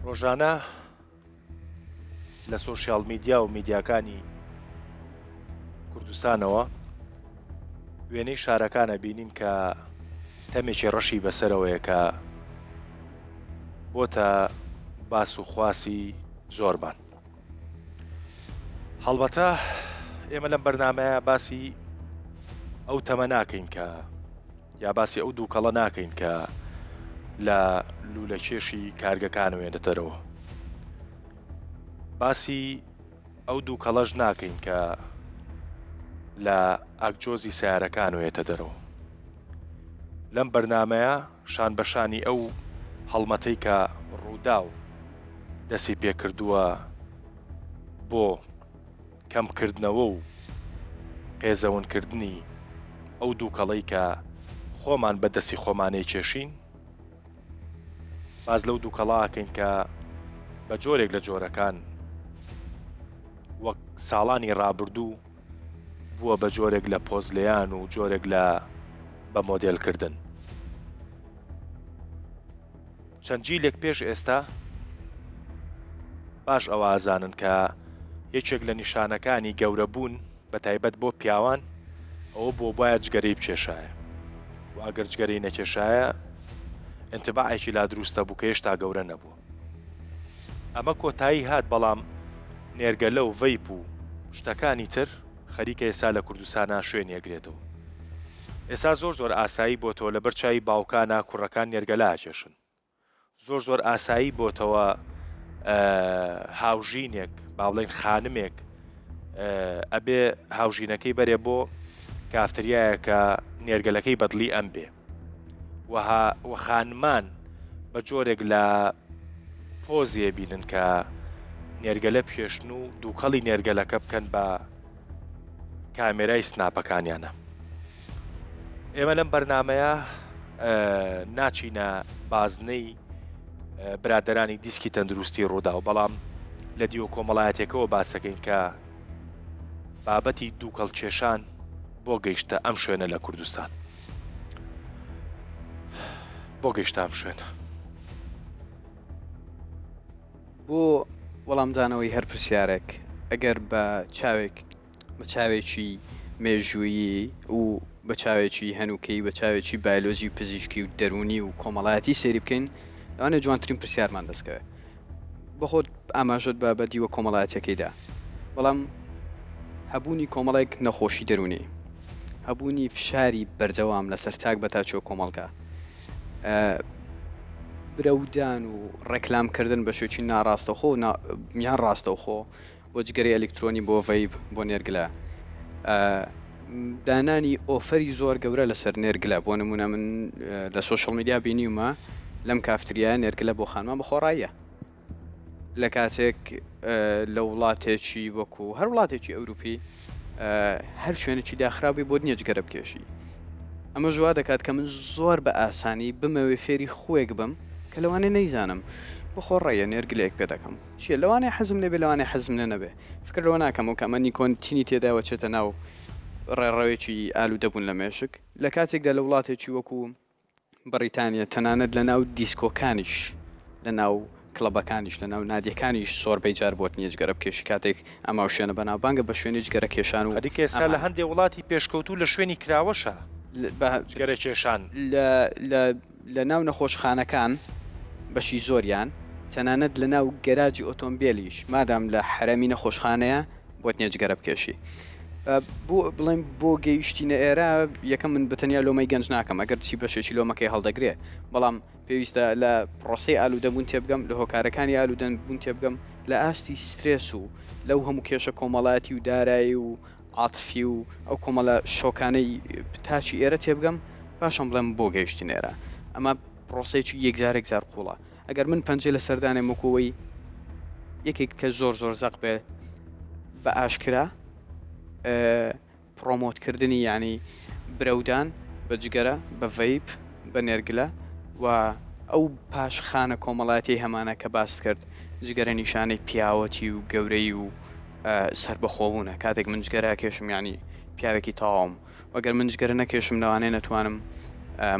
ڕۆژانە لە سۆشیال میدیا و میدیاکانی کوردستانەوە وێنەی شارەکانە بینین کە تەمێکی ڕەشی بەسەرەوەیە کە بۆتە باس و خواسی زۆربان. هەڵبەتە ئێمە لەم بەرنامەیە باسی ئەو تەمە ناکەین کە یا باسی ئەو دووکەڵە ناکەین کە لە لوولە کێشی کارگەکانەوێنە دەرەوە. باسی ئەو دووکەڵەش ناکەین کە لە ئاکجۆزی سیارەکانوێتە دەرەوە. لەم بەرنامەیە شان بەشانی ئەو هەڵمەتەی کە ڕوودا و دەستی پێکردووە بۆ کەمکردنەوە و قێزەونکردنی ئەو دووکەڵەی کە خۆمان بەدەستی خۆمانەی کێشین، باز لەو دووکەڵاکەین کە بە جۆرێک لە جۆرەکان وەک ساڵانی ڕابردوو بووە بە جۆرێک لە پۆزلەیان و جۆرێک لە بە مۆدێلکردن. چەند جیلێک پێش ئێستا باش ئەوە ئازانن کە یەکێک لە نیشانەکانی گەورەبوون بە تایبەت بۆ پیاوان ئەوە بۆ باید جگەرەی بکێشایە و ئەگەر جگەرەی نەکێشایە ئینتباعێکی لا دروستە بوو کە هێشتا گەورە نەبووە. ئەمە کۆتایی هات، بەڵام نێرگەلە و ڤەیپ و شتەکانی تر خەریکە ئێستا لە کوردستانە شوێنێگرێتەوە. ئێستا زۆر ئاسایی بۆتەوە لەبەر چاوی باوکانە کوڕەکان نێرگەلە ئاکێشن. زۆر ئاسایی بۆتەوە هاوژینێک با بڵێن خانمێک ئەبێ هاوژینەکەی بەرێ بۆ کافتریایە کە نێرگەلەکەی بەدڵی ئەم بێ و خانمان بە جۆرێک لە پۆزیە بینن کە نێرگەلە پێشن و دووکەڵی نێرگەلەکە بکەن بە کامێرای سناپەکانیانە. ئێمە لەم بەرنامەیە ناچینە بازنەی برادەرانی دیسکی تەندروستی ڕوودا و بەڵام لە دیوە کۆمەڵایەتێکەوە باسەکەین کە بابەتی دووکەڵ کێشان بۆ گەیشتە ئەم شوێنە لە کوردستان. بۆ گەیشتە ئەم شوێنە بۆ وەڵامدانەوەی هەر پرسیارێک ئەگەر بە چاوێکی مێژوویی و بە چاوێکی هەنووکەی بە چاوێکی بایۆلۆژی و پزیشکی و دەرونی و کۆمەڵایەتی سێری بکەین، لەوانێ جوانترین پرسیارمان دەستکەوێت. بە خۆت ئاماژت بە بەدیوە کۆمەڵایەتەکەیدا، بەڵام هەبوونی کۆمەڵێک نەخۆشی دەرونی، هەبوونی فشاری بەردەوام لەسەر تاک بە تاچۆ کۆمەڵگا، برەودان و ڕێکلامکردن بە شێوکی ناڕاستەوخۆ میان ڕاستەوخۆ بۆ جگەری ئەلکترۆنی بۆ ڤەیپ بۆ نێرگلە، دانانی ئۆفەری زۆر گەورە لەسەر نێرگلە. بۆ نمونە من لە سۆشەڵ میدیا بینیومە لەم کافتریایە نێرگلە بۆ خانمان بەخۆڕاییە، لە کاتێک لە وڵاتێکی وەکو هەر وڵاتێکی ئەوروپی هەر شوێنێکی داخرابی بۆ نییە جگەرە بکێشی. ئەمە ژوا دەکات کە من زۆر بە ئاسانی بمەوێ فێری خۆێک بم کە لەوانێ نەیزانم بخۆڕێیە نێرگلەیەک پێ دەکەم چیە لەوانێ حەزم لێبێ لەوانێ حەزم لێ نەبێ، فکر لەوە ناکەم و کەمە نیکۆنتینی تێداوە چێتە ناو ڕێڕەوێکی ئالوودەبوون لە مێشک. لە کاتێکدا لە وڵاتێکی وەکو بەریتانیا تەنانەت لە ناو دیسکۆکانیش لە ناو کڵەبەکانیش لە ناو نادیەکانیش سۆربەی جار بۆت نییە جگەرە بکێشی کاتێک ئەما شوێنە بەناوبانگە بە شوێنی جگەرە کێشان و خەریکە ئێستا لە هەندێک وڵاتی پێشکەوتوو لە شوێنی کراوەشە جگەرە کێشان لە ناو نەخۆشخانەکان بەشی زۆریان تەنانەت لە ناو گەراجی ئۆتۆمبیلیش مادام لە حرەمی نەخۆشخانەیە بۆت نییە جگەرە بکێشی. بۆ بڵێم بۆ گەیشتینە ئێرە یەکەم من بەتەنیا لۆمەی گەنج ناکەم ئەگەر چی بەشێکی لۆمەکەی هەڵدەگرێ، بەڵام پێویستە لە پرۆسەی ئالوودەبوون تێبگەم، لە هۆکارەکانی ئالوودەبوون تێبگەم، لە ئاستی سترێس و لەو هەموو کێشە کۆمەڵایەتی و دارایی و عاتفی و ئەو کۆمەڵە شۆکانەی تاچی ئێرە تێبگەم پاشان بڵێم بۆ گەیشتین ئێرە. ئەمە پرۆسەیەکی یەکجارێک زار قوڵە. ئەگەر من پەنجەی لە سەردانێ مکۆوەی یەکێک کە زۆر زەق بێ بە ئاشکرا پرۆمۆتکردنی یعنی برەودان بە جگەرە بە ڤەیپ بە نێرگلە و ئەو پاشخانە کۆمەڵاتی هەمانە کە باست کرد جگەرە نیشانەی پیاوەتی و گەورەی و سربەخۆبوونە. کاتێک من جگەرە کێشم ینی پیاوێکی تاوام، وەگەر من جگەرە نەکێشم لەوانەیە نەتوانم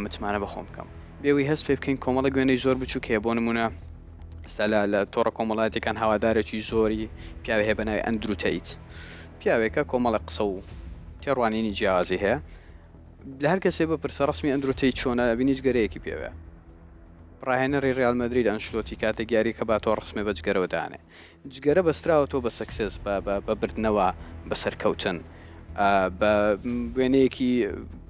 متمانە بەخۆم بکەم. بێوی هەست پێ بکەین کۆمەڵە گوێنەی زۆر بچووکێ، بۆ نمونە ئێستا لە تۆڕە کۆمەڵایەتەکان هاوادارێکی زۆری پیاوێ هەیە بە ناوی ئەندرو تەیت، پیاوێکە کۆمەڵە قسە و تێڕوانینی جیاوازی هەیە. لە هەر کەسێ بپرسە ڕسمی ئەندرو تەیت چۆنە ئەبینی جگەرەیەکی پێوەیە. ڕاهێنەری ڕێال مەدرید ئەنشلۆتی کاتێک یاری کە با تۆ ڕسمێ بە جگەرەوە دانێ، جگەرە بەستراوەتەوە بە سەکسس بە بردنەوە بە سەرکەوتن بە وێنەیەکی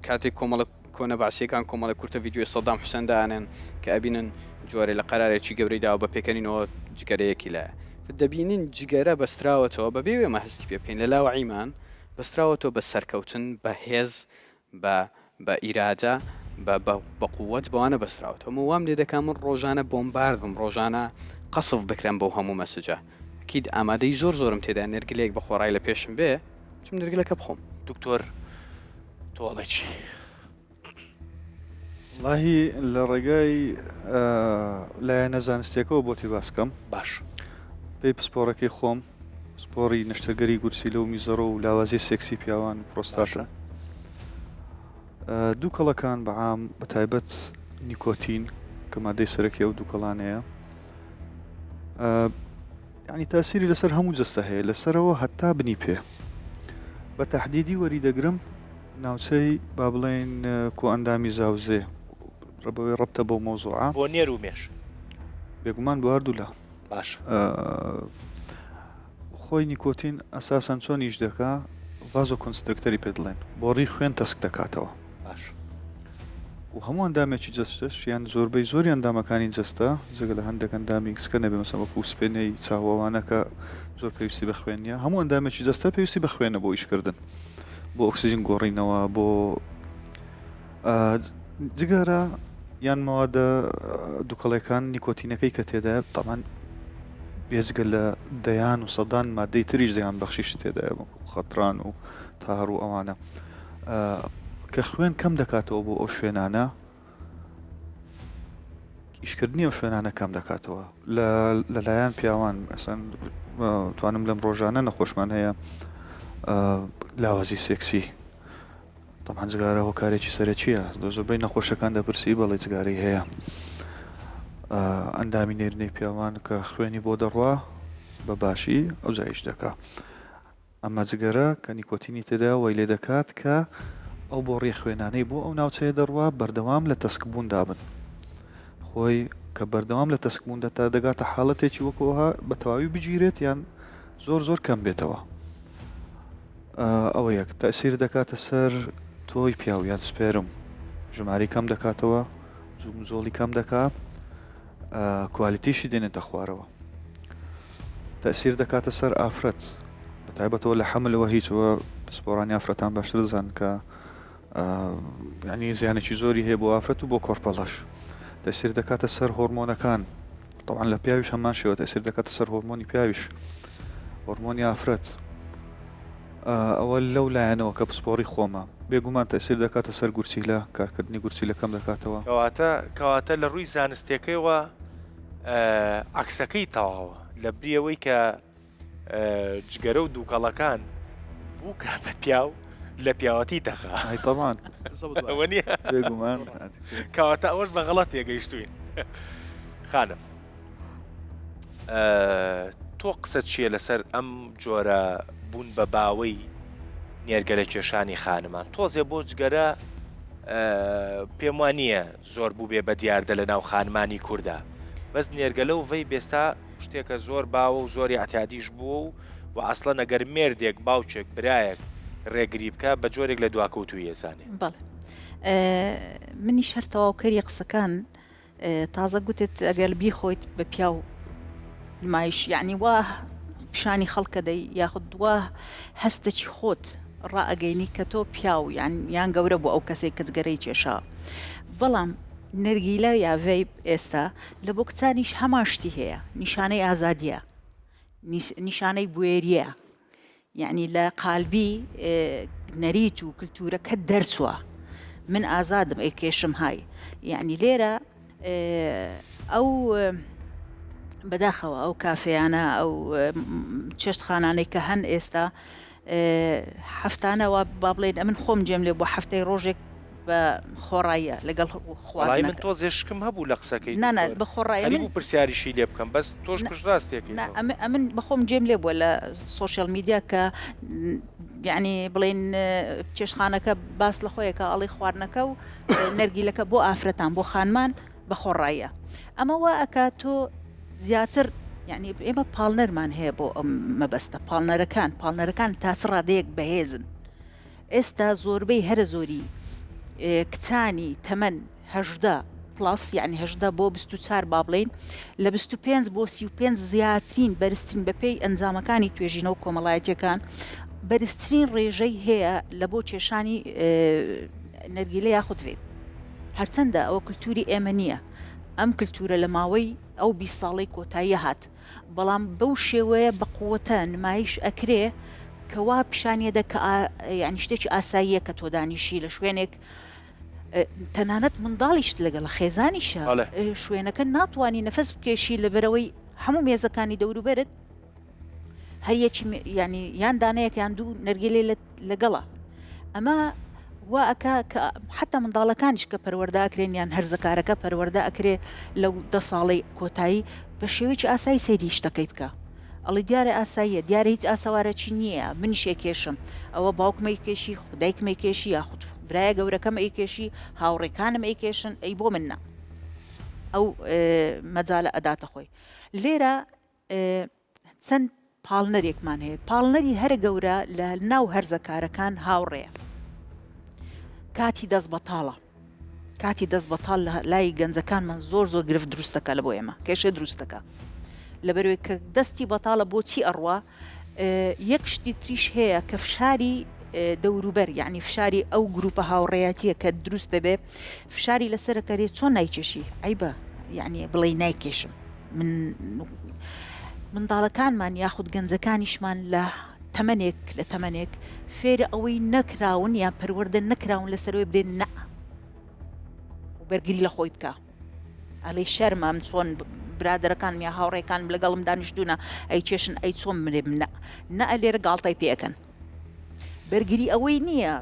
کاتێک کۆمەڵە کۆنە باسیەکان کۆمەڵە کورتە ڤیددیۆی سەدام حوسێن دانێن کە ئەبینن جۆرە لە قەرارێکی گەورەی داوە بە پێکەنینەوە جگەرەیەکی لایە دەبینین جگەرە بەستراوەتەوە بە بێوێ مە هەستی پێ بکەین لە لاوەعیمان بەستراوەتەوە بە سەرکەوتن بە هێز بە ئیرادە بە قووەت بەوانە بەستراوەتەوە وام لێ دەکەم من ڕۆژانە بۆمبارد بم ڕۆژانە قەسف بکرێن بەو هەموو مەسجە کیت ئامادەی زۆرم تێدا نێرگلێک بە خۆڕای لە پێشم بێ چم نێرگلەکە بخۆم. دکتۆر تۆڵێکی واللهی لە ڕێگای لایەنە زانستیەکەەوە بۆتی باسکەم باش پێی پسپۆڕەکەی خۆم سپۆری نشتەگەری گورسیلە و میزەڕۆ و لاوازی سێکسی پیاوان پرۆستاشە دوو کەڵەکان بەعام بە تایبەت نیکۆتین کە مادەی سەرەکی ئەو دوو کەڵانەیە یعنی تاسیری لەسەر هەموو جەستە هەیە لەسەرەوە هەتا بنی پێ بە تەحدیدی وەریدەگرم ناوچەی با بڵێن کۆ ئەندامی زاوزێ ڕبەوەی ڕەبتە بۆ مۆزوعە بۆ نێر و مێش بێگومان بۆ هەردوو لە باش خۆی نیکۆتین ئەساسەن چۆن ئیش دەکا ڤازۆ کۆنسترکتەری پێ دڵێن بۆ ڕی خوێن تەسک دەکاتەوە باش و هەموو ئەندامێکی جەستش یان زۆربەی زۆری ئەندامەکانی جەستە جگە لە هەندێک ئەندامی کسکە نەبێ مەسەڵ وەکو سپێنەی چاوەوانەکە زۆر پێویستی بە خوێنیە هەموو ئەندامێکی جەستە پێویستی بە خوێنە بۆ ئیشکردن بۆ ئۆکسیژن گۆڕینەوە بۆ جگەرە یان مەوادە دووکەڵەکان نیکۆتینەکەی کە تێدایە تەمان بێجگە لە دەیان و سەدان مادەی تریش دەیان بەخشیش تێدایە خەتران و تار و ئەوانە کە خوێن کەم دەکاتەوە بۆ ئەو شوێنانە ئیشکردنی ئەو شوێنانە کەم دەکاتەوە لەلایەن پیاوان ئەسان توانم لەم ڕۆژانە نەخۆشمان هەیە لاوازی سێکسی تەمان جگارە هۆکارێکی سەرەکیە زۆربەی نەخۆشەکان دەپرسی بەڵێ جگارەی هەیە ئەندامی نێرنەی پیاوان کە خوێنی بۆ دەڕوا بە باشی ئەو جایش دەکا ئەمە جگەرە کە نیکۆتینی تێدا وەی لێ دەکات کە ئەو بۆ ڕێ خوێنانەی بۆ ئەو ناوچەیە دەڕوا بەردەوام لە تەسکبوون دابن خۆی کە بەردەوام لە تەسکبووندا تا دەگاتە حاڵەتێکی وەکوها بە تەواوی بگیرێت یان زۆر کەم بێتەوە ئەوە یەک تەسیر دەکاتە سەر تۆی پیاویان سپێرم ژماری کەم دەکاتەوە زۆڵی کەم دەکات کوالیتیشی دێنێتە خوارەوە تەسیر دەکاتە سەر ئافرەت بە تایبەتەوە لە حەملەوە هیچەوە سپۆرانی ئافرەتان باشتر دەزان کە یعنی زیانێکی زۆری هەیە بۆ ئافرەت و بۆ کۆرپەڵەش تەسیر دەکاتە سەر هۆرمۆنەکان طبعا لە پیاویش هەمان شێوە تەسیر دەکاتە سەر هۆرمۆنی پیاویش هۆرمۆنی ئافرەت ئەوە لەو لایەنەوە کە پسپۆڕی خۆمە بێگومان تەسیر دەکاتە سەر گورچیلە کارکردنی گورچیلەکەم دەکاتەوە کەواتە لە ڕووی زانستیەکەیەوە عکسەکەی تەواوە لە بریەوەی کە جگەرە و دووکەڵەکان بوو کە بە پیاو لە پیاوەتی دەخا تەمان نیە بێگومان کەواتە ئەوەش بە غەڵەت تێگەیشتوین خانم تۆ قسەت چییە لەسەر ئەم جۆرە بوون بە باوەی نێرگەلە کێشانی خانمان تۆزێ بۆ جگەرە پێم وانە زۆر بوو بێ بە دیاردە لە ناو خانمانی کووردا بەس نێرگەلە و vەی بێستا شتێکە زۆر باوە و زۆری ئەتیادیش بووە و ئەسڵە نەگەر مێردێک باوچێک برایەک ڕێگری بکە بە جۆرێک لە دواکەوتوی ێزانێ بەڵێ منی شەر تەواوکەری قسەکان تازە گوتێت ئەگەر بیخۆیت بە پیا و نمایش یعنی وا پیشانی خەڵکە دەی یاخود وا هەستێکی خۆت ڕائەگەینی کە تۆ پیاو یان گەورە بوو ئەو کەسێک کە جگەرەی کێشا بەڵام نەرگیلە یا ڤەیپ ئێستا لە بۆ کچانیش هەمان شتی هەیە نیشانەی ئازادیە نیشانەی بوێریە یعنی لە قالبی نەریت و کلتورەکە دەرچووە من ئازادم ئەی کێشم های یعنی لێرە ئەو بەداخەوە ئەو کافەیانە ئەو چێشتخانانەی کە هەن ئێستا هەفتانەوە با بڵێن ئەمن خۆم جێم لێ بۆ هەفتەی ڕۆژێک بە خۆڕاییە لەگەڵ وڵی من خواردنەکە. تۆ زێشکم هەبوو لە قسەکەی نانە بە خۆڕایە من بوو پرسیاریشی لێ بکەم بەس تۆش کوش ڕاستێکی ئەمن بەخۆم جێم لێ بووە لە سوۆشیال میدیا کە یعنی بڵێن چێشخانەکە باس لە خۆیەکە ئەڵی خواردنەکە و نەرگیلەکە بۆ ئافرەتان بۆ خانمان بە خۆڕاییە ئەمە وا ئەکا تۆ زیاتر یعنی ئێمە پاڵنەرمان هەیە بۆ ئەم مەبەستە پاڵنەرەکان تاچ ڕادەیەک بەهێزن ئێستا زۆربەی هەرە زۆری کچانی تەمەەن هەژدا پلاس یعنی هەژدا بۆ 24 با بڵین لە 25 بۆ 35 زیاترین بەرزترین بەپێی ئەنجامەکانی توێژینەوە کۆمەڵایەتیەکان بەرزترین ڕێژەی هەیە لە بۆ کێشانی نەرگیلە یاخودێ هەرچەندە ئەوە کللتوری ئێمە نییە ئەم کللتورە لە ماوەی ئەو 20 ساڵی کۆتایی هات بەڵام بەو شێوەیە بە قووەتە نمایش ئەکرێ کەوا پیشانیەدە کە یعنی شتێکی ئاساییە کە تۆ دانیشی لە شوێنێک تەنانەت منداڵیشت لەگەڵ خێزانیشە شوێنەکە ناتوانانی نەفەس بکێشی لەبەرەوەی هەموو مێزەکانی دەوروبەرت هەریەکی ینی یان دانەیەک یان دوو نەرگیلێ لەگەڵە ئەمە وا ئەکا کە حتا منداڵەکانیش کە پەروەردەکرێن یان هەرزەکارەکە پەروەردە ئەکرێ لەو 10 ساڵی کۆتایی بە شێوەیەکی ئاسایی سەیری شتەکەی بکە ئەڵی دیارە ئاساییە دیارە هیچ ئاسەوارەکی نییە منیشێ کێشم ئەوە باوکمەی کێشی خودایکمەی کێشی یاخود برایە گەورەکەم ئەی کێشی هاوڕێکانم ئەی کێشن ئەی بۆ مننا ئەو مەجالە ئەداتە خۆی لێرە چەند پاڵنەرێکمان هەیە پاڵنەری هەرە گەورە لە ناو هەرزەکارەکان هاوڕێە کاتی دەست بەتاڵە کاتی دەست بەتاڵ لە لای گەنجەکانمان زۆر گرفت دروستەکە لە بۆ ئێمە کێشە دروستەکە لەبەرەوەی کە دەستی بەتاڵە بۆچی ئەڕوا یەک شتی تریش هەیە کە فشاری دەوروبەر یعنی فشاری ئەو گروپە هاوڕێاتیە کە دروست دەبێ فشاری لەسەرەکەرێ چۆن نایکێشی ئەیبە یعنی بڵێ نایکێشم من منداڵەکانمان یاخود گەنجەکانیشمان لە تەمەنێک فێرە ئەوەی نەکراون یان پەروەردە نەکراون لەسەرەوەی بدێن نە و بەرگری لە خۆی بکە ئەڵێ شەرمەم چۆن برادەرەکانم یا هاوڕێکانم لەگەڵم دانیشتوونە ئەی چێشن ئەی چۆن منێ نە ئەلێرە گاڵتای پێەکەن بەرگری ئەوەی نییە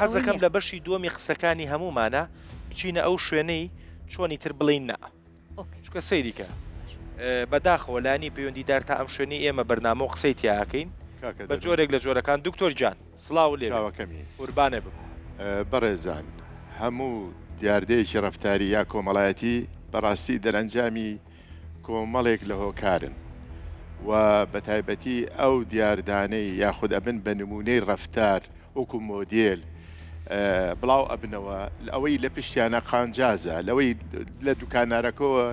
حەزەکەم لە بەشی دووەمی قسەکانی هەمومانە بچینە ئەو شوێنەی چۆنی تر بڵین نە چکە سەیریکە بەداخۆلانی پەیوەندیدار تا ئەم شوێنی ئێمە بەرنامە و قسەی تیاکەین بە جۆرێک لە جۆرەکان دکتۆر جان سڵاو لێوەکەمی قوربانێ بم بەڕێزان هەموو دیاردەیەکی ڕەفتاری یا کۆمەڵایەتی بەڕاستی دەرەنجامی کۆمەڵێک لە هۆکارن و بە تایبەتی ئەو دیاردانەی یاخود ئەبن بە نمونەی ڕەفتار وەکو مۆدێل بڵاو ئەبنەوە ئەوەی لە پشتیانە قانجازە لەوەی لە دوکانارەکەەوە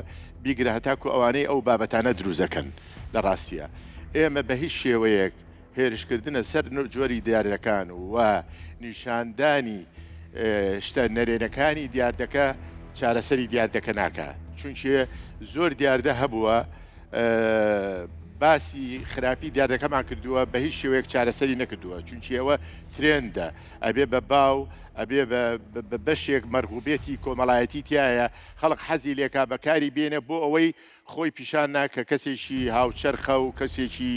بیگرە هەتاکو ئەوانەی ئەو بابەتانە دروزەکەن لە ڕاستیە ئێمە بە هیچ شێوەیەک هێرشکردنە سەر جۆری دیارەکان و نیشاندانی شتە نەرێنەکانی دیاردەکە چارەسەری دیاردەکە ناکە چونچە زۆر دیاردە هەبووە باسی خراپی دیاردەکەمان کردووە بە هیچ شێوەیەک چارەسەری نەکردووە چونچە ئەوە ترێندە ئەبێ بە باو ئەبێ بە بەشێک مەرغوبێتی کۆمەڵایەتی تایە خەڵق حەزی لێکا بەکاری بێنە بۆ ئەوەی خۆی پیشان ناکە کەسێکی هاوچەرخە و کەسێکی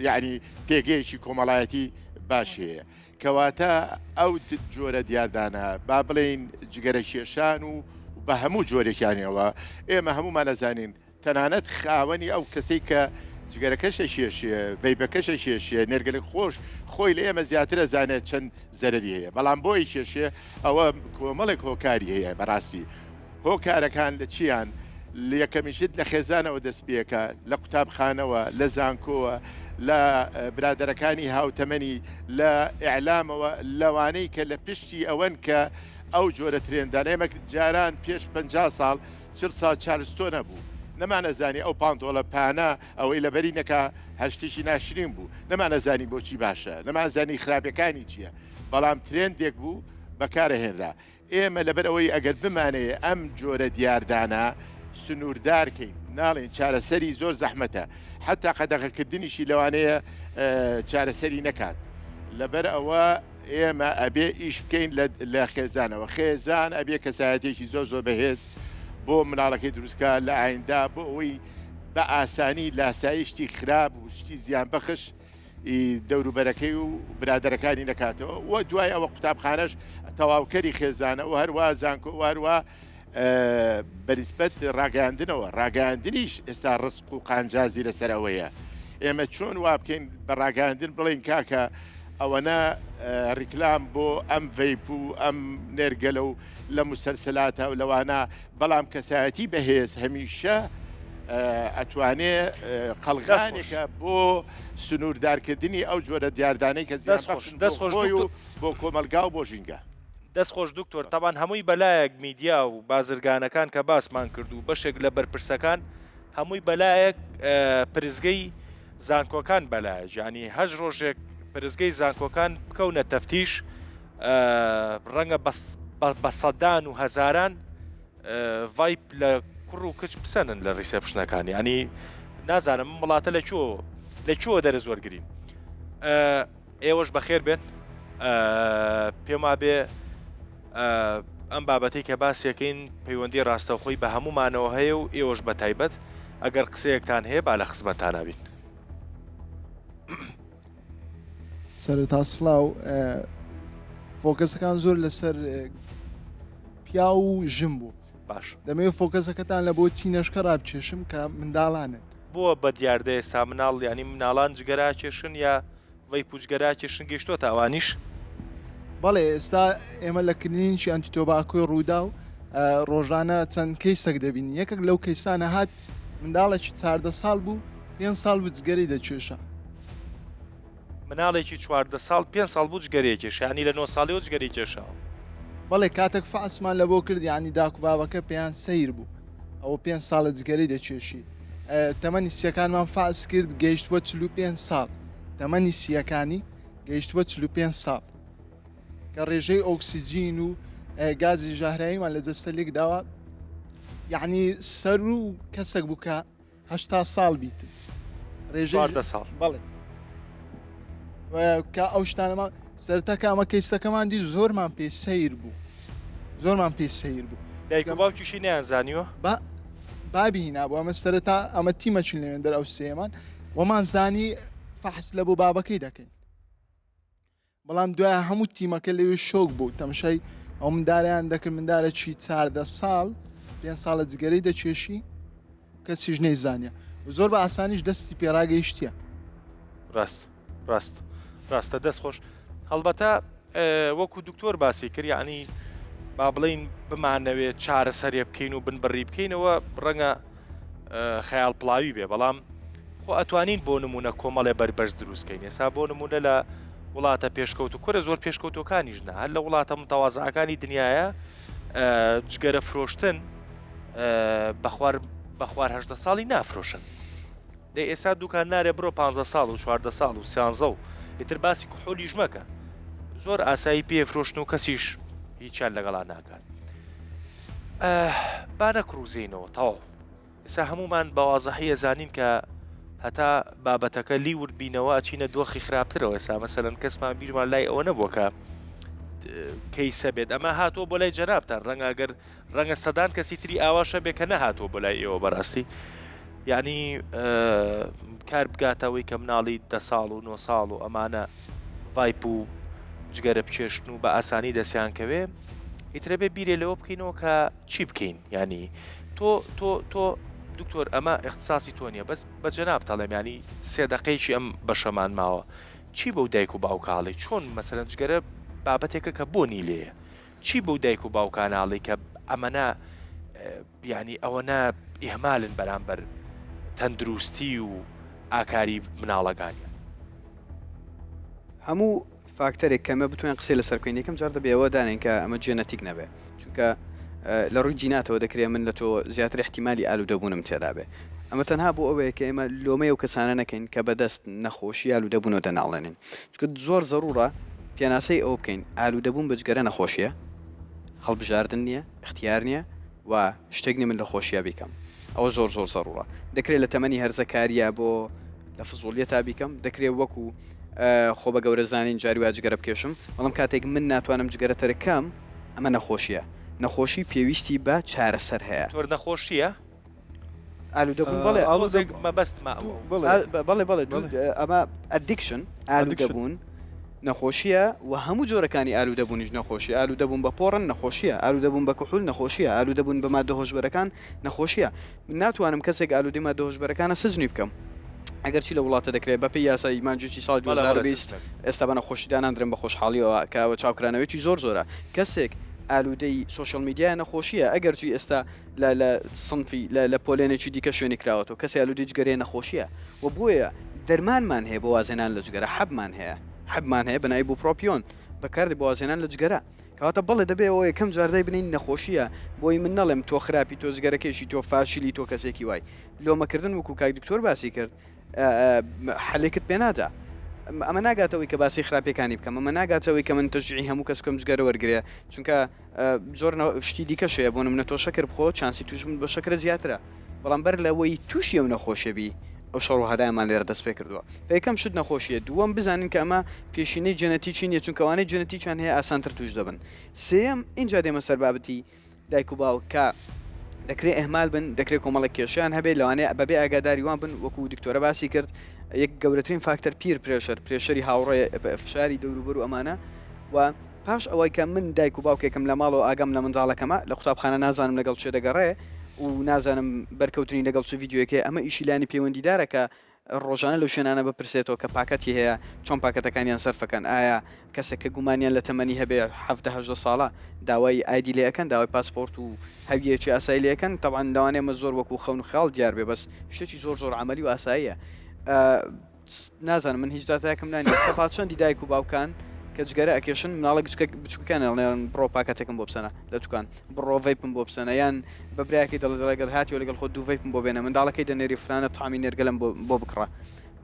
یعنی پێگەیەکی کۆمەڵایەتی باش هەیە کەواتە ئەو جۆرە دیاردانە با بڵێن جگەرە کێشان و بە هەموو جۆرێکیانەوە ئێمە هەمومان ئەزانین تەنانەت خاوەنی ئەو کەسەی کە جگەرەکەشە کێشیە ڤەیبەکەشە کێشیە نێرگەلێک خۆش خۆی لە ئێمە زیاتر ئەزانێت چەند زەرری هەیە بەڵام بۆی کێشێ ئەوە کۆمەڵێک هۆکاری هەیە بەڕاستی هۆکارەکان لە چیان یەکەمیشت لە خێزانەوە دەست پێەکە لە قوتابخانەوە لە زانکۆوە لە برادەرەکانی هاوتەمەنی لە ئیعلامەوە لەوانەی کە لە پشتی ئەوەن کە ئەو جۆرە ترێندان ئێمە جاران پێش 50 ساڵ 40 ساڵ چارلستۆ نەبوو نەمانەزانی ئەو پانتۆڵە پانە ئەوەی لەبەرینەکە هەشتێکی ناشرین بوو نەمانەزانی بۆچی باشە نەمانزانی خراپەکانی چییە بەڵام ترێندێک بوو بەکارەهێنرا ئێمە لەبەر ئەوەی ئەگەر بمانەیە ئەم جۆرە دیاردانە سنووردارکەین ناڵێن چارەسەری زۆر زەحمەتە حتا قەدەغەکردنیشی لەوانەیە چارەسەری نەکات لەبەر ئەوە ئێمە ئەبێ ئیش بکەین لە خێزانەوە خێزان ئەبێ کەسایەتێکی زۆر بەهێز بۆ مناڵەکەی دروستکە لە ئایندا بۆ ئەوەی بە ئاسانی لاسایی شتی خراپ و شتی زیان بەخش دەوروبەرەکەی و برادەرەکانی دەکاتەوە و دوای ئەوە قوتابخانەش تەواوکەری خێزانە و هەروە زانکۆ هەروە بەنسبەت ڕاگەاندنەوە ڕاگەاندنیش ئێستا ڕسق و قانجازی لەسەرەوەیە ئێمە چۆن وا بکەین بە ڕاگەاندن بڵێن کاکە ئەوەنە ڕیکلام بۆ ئەم ڤیپ و ئەم نێرگەلە و لە موسەلسلاتە و لەوانە بەڵام کەسایەتی بەهێز هەمیشە ئەتوانێ قەڵغانێکە بۆ سنووردارکردنی ئەو جۆرە دیاردانەی کە دەستخۆی و بۆ کۆمەلگا و بۆ ژینگە دەستخۆش دکتۆر تاوان هەمووی بەلایەک میدیا و بازرگانەکان کە باسمان کرد و بەشێک لە بەرپرسەکان هەمووی بەلایەک پرزگەی زانکۆکان بەلایە ینی هەژ ڕۆژێک پرزگەی زانکۆکان بکەونە تەفتیش ڕەنگە بە سەدان و هەزاران ڤایپ لە کوڕ و کچ بسەنن لە ریسەپشنەکانی ینی نازانم وڵاتە لەکوێوە دەرە زۆرگرین ئێوەش بەخێر بێن پێما بێ ئەم بابەتی کە باسیەکەین پەیوەندی ڕاستەوخۆی بە هەمومانەوە هەیە و ئێوەش بە تایبەت ئەگەر قسەیەکتان هەیە با لە خزمەتتان نبین سەرەتا سڵاو فۆکەسەکان زۆر لەسەر پیا و ژم بوو باش دەمەوێت فۆکەسەکەتان لە بۆ تینەشکە ڕابچێشم کە منداڵانن بووە بە دیاردەیە سا مناڵ ینی مناڵان جگەرا کێشن یا ڤەی پوچگەرا کێشن گەیشتۆ تاوانیش بەڵێ ئێستا ئێمە لە کردنیشی ئەنتیتۆباکۆی ڕوودا و ڕۆژانە چەند کەیسەک دەبین یەکێک لەو کەیسانە هات منداڵێکی 14 ساڵ بوو 5 ساڵ بوو جگەری دەچێشە مناڵێکی 14 ساڵ 5 ساڵ بوو جگەری کێشانی لە 9 ساڵیەوە جگەری کێشاوە بەڵێ کاتێک فاسمان لە بۆ کرد ینی داکو بابەکە پێیان سیر بوو ئەوە 5 ساڵە جگەری دەچێشی تەمەنی سیەکانمان فاس کرد گەیشتوە 45 ساڵ تەمەنی سیەکانی گەیشتوە 45 ساڵ کە ڕێژەی ئۆکسسیجین و گازی ژاهراییمان لە جەستە لێک داوە یعنی سەر و کەسێک بوو کە 80 ساڵ بیتن ڕێژە ساڵ بەڵێ کە ئەو شتانەمان سەرتاکە ئەمە کەیسەکەمان دی زۆرمان پێ سیر بوو زۆرمان پێ سیر بوو دایک و باوکیشی نیانزانیوە بابینا بۆ ئەمە سەرەتا ئەمە تیمەچین لەوێندەر ئەو سێمان وەمان زانی فەحس لە بۆ بابەکەی دەکەین بەڵام دوایە هەموو تیمەکە لەوێ شۆک بوو تەمشای ئەو منداریان دەکرد مندارێکی 14 ساڵ 5 ساڵە جگەرەی دەچێشی کەسیش نەیزانیە زۆر بە ئاسانیش دەستی پێڕاگەیشتیە ڕاستە دەست خۆش هەڵبەتە وەکو دکتۆر باسی کرد ینی با بڵین بمانەوێت چارەسەرێ بکەین و بنبڕی بکەینەوە ڕەنگە خەیاڵ پڵاوی بێ بەڵام خۆ ئەتوانین بۆ نمونە کۆمەڵێ بەربەرز دروستکەین ێسا بۆ نمونە لە وڵاتە پێشکەوت و کورە زۆر پێشکەوتەکانیش نە هەر لە وڵاتە متەوازەکانی دنیاە جگەرە فرۆشتن بەخوار 18 ساڵی نافرۆشن دەی ئێستا دوکان نارێ بڕۆ 15 ساڵ و 14 ساڵ و 13 و ئیتر باسی کوحۆلیش مەکە زۆر ئاسایی پێفرۆشتن و کەسیش هیچیان لەگەڵا ناکات با نەکڕوزینەوە تەواو ئێستا هەمومان بەوازەحی زانین کە هەتا بابەتەکە لیور بینەوە ئەچینە دۆخی خراپترەوە ئێستا مەسەلەن کەسمان بیرمان لای ئەوە نەبووە کە کەیسە بێت ئەمە هاتۆ بۆ لای جەنابتان ڕەنگەگەر ڕەنگە سەدان کەسی تری ئاواشە بێ کە نەهاتۆ بۆ لای ئێوە بەڕاستی یعنی کار بگاتەوەی کە مناڵی 10 ساڵ و 9 ساڵ و ئەمانە ڤایپ و جگەرە بچێشتن و بە ئاسانی دەستیانکەوێ ئیترە بێ بیرێ لەوە بکەینەوە کە چی بکەین ینی تۆ دکتۆر ئەمە اختصاسی تۆ نییە بەس بە جەناب تەڵێم ینی 3 دقەیەکی ئەم بەشەمان ماوە چی بەو دایک و باوکاڵی چۆن مەسەرەن جگەرە بابەتێکە کە بۆنی لێیە چی بەو دایک و باوکاناڵی کە ئەمەە ینی ئەوەنە ئیهمالن بەرامبەر تەندروستی و ئاکاری مناڵەکانی هەموو فاکتەرێک کەمە بتوانین قسەی لەسەرکەین یەکەم جار دەبێ ئەوە دانین کە ئەمە جێنەتیک نەبێ چونکە لە ڕووی جیناتەوە دەکرێت من لە تۆ زیاتر احتیمالی ئالوودەبوونم تێدا بێ ئەمە تەنها بۆ ئەوەیە کە ئێمە لۆمەی و کەسانە نەکەین کە بەدەست نەخۆشی ئالوودەبوونەوە دەناڵێنین چونکە زۆر زەڕورە پێناسەی ئەو بکەین ئالوودەبوون بە جگەرە نەخۆشیە هەڵبژاردن نییە اختیار نییە و شتێکنی من لە خۆشیە بیکەم ئەوە زۆر زەڕورە دەکرێت لە تەمەنی هەرزەکاریە بۆ لە فزولیە تا بیکەم دەکرێت وەکو خۆ بە گەورە زانین جاری وا جگەرە بکێشم بەڵام کاتێک من ناتوانم جگەرە تەرەکەم ئەمە نەخۆشیە نەخۆشی پێویستی بە چارەسەر هەیە تۆر نەخۆشیە ئالوودەبوون بەڵێ ئاڵۆزێک مەبەست بەڵێ ئەمە ئەدیکشن ئالوودەبوون نەخۆشیە و هەموو جۆرەکانی ئالوودەبوونیش نەخۆشی ئالوودەبوون بە پۆڕن نەخۆشیە ئالوودەبوون بە کحول نەخۆشیە ئالوودەبوون بە مادە هۆشبەرەکان نەخۆشیە من ناتوانم کەسێک ئالوودەی مادە هۆشبەرەکانە سزنی بکەم ئەگەر چی لە وڵاتە دەکرێت بەپی یاسای مانجوی ساڵ 2020 ئێستا بە نەخۆشیداناندرن بە خۆشحاڵیەوە کەوە چاوکرانەوەی زۆر زۆرە کەسێک ئالوودەی سوۆشەل میدیای نەخۆشیە ئەگەرچی ئێستا لە سنفی لە پۆلێنێکی دیکە شوێنی کراوەتەوە کەسی ئالوودەی جگەرەیە نەخۆشیە و بۆیە دەرمانمان هەیە بۆ وازێنان لە جگەرە حەبمان هەیە بەنای بۆ پرۆپیۆن بەکاردی بۆ وازێنان لە جگەرە کەواتە بەڵێ دەبێ ئەوە یەکەم جاردای بنین نەخۆشیە بۆی من نەڵێم تۆ خراپی تۆ جگەرەکەشی تۆ فاشیلی تۆ کەسێکی وای لۆمەکردن وەکو کاک دکتۆر باسی کرد حەلێکت پێ نادا ئەمە ناگاتەوەی کە باسی خراپەکانی بکەم ئەمە ناگاتەوەی کە من تەشجیعی هەموو کەس بکەم جگەرە وەرگێ چونکە زۆر شتی دیکەشەیە بۆ منە تۆ شەکر بخۆ چانسی توش من بە شەکرە زیاترە بەڵام بەر لەوەی تووشی ئەو نەخۆشەبی ئەو شەڕ و هەدایمان لێرە دەست پێ کردووە یەکەم شت نەخۆشیە دووەم بزانین کە ئەمە پێشینەی جەنەتیکی نیە چونکەوانەی جەنەتیکیان هەیە ئاسانتر توش دەبن سێم اینجا دێمە سەر بابەتی دایک و باوکە دەکرێت ئەهمال بن دەکرێت کۆمەڵک کێشیان هەبێت لەوانەیە بەبێ ئاگاداریوان بن وەکو دکتۆرە باسی کرد یەک گەورەترین فاکتەر پیر پرێشەری هاوڕێ فشاری دەوروبەر و ئەمانە و پاش ئەوەی کە من دایک و باوکێکم لە ماڵەوە ئاگەم لە منداڵەکەمە لە قوتابخانە نازانم لەگەڵ چێ دەگەڕێ و نازانم بەرکەوتنی لەگەڵ چ ڤیددیوەکە ئەمە ئیشیلانی پەیوەندیدارەکە ڕۆژانە لەو شوێنانە بپرسێتەوە کە پاکەتی هەیە چۆن پاکەتەکانیان سەرفەکەن ئایا کەسێک کە گومانیان لە تەمەنی هەبێ 17 ساڵە داوای ئایدی لەکەن داوای پاسپۆرت و هەویەکی ئاسایی لەکەن تەوان داوانێمە زۆر وەکو خەون و خاڵ دیار بێ بەس شتێکی زۆر عملی و ئاساییە نازانم من هیچ داتایەکەم نانی سەفات چەندی دایک و باوکان کە جگەرە ئەکێشن مناڵک بچکەکان بڕۆ پاکەتێکم بۆ بسەنە لە دوکان بڕۆ ڤیپم بۆ بسەنە یان بە برایەکی دەڵگەڵ هاتیۆ لەگەڵ خۆ دوو ڤیپم بۆ بێنە منداڵەکەی دەنێری فرانە تامی نێرگەلم بۆ بکڕە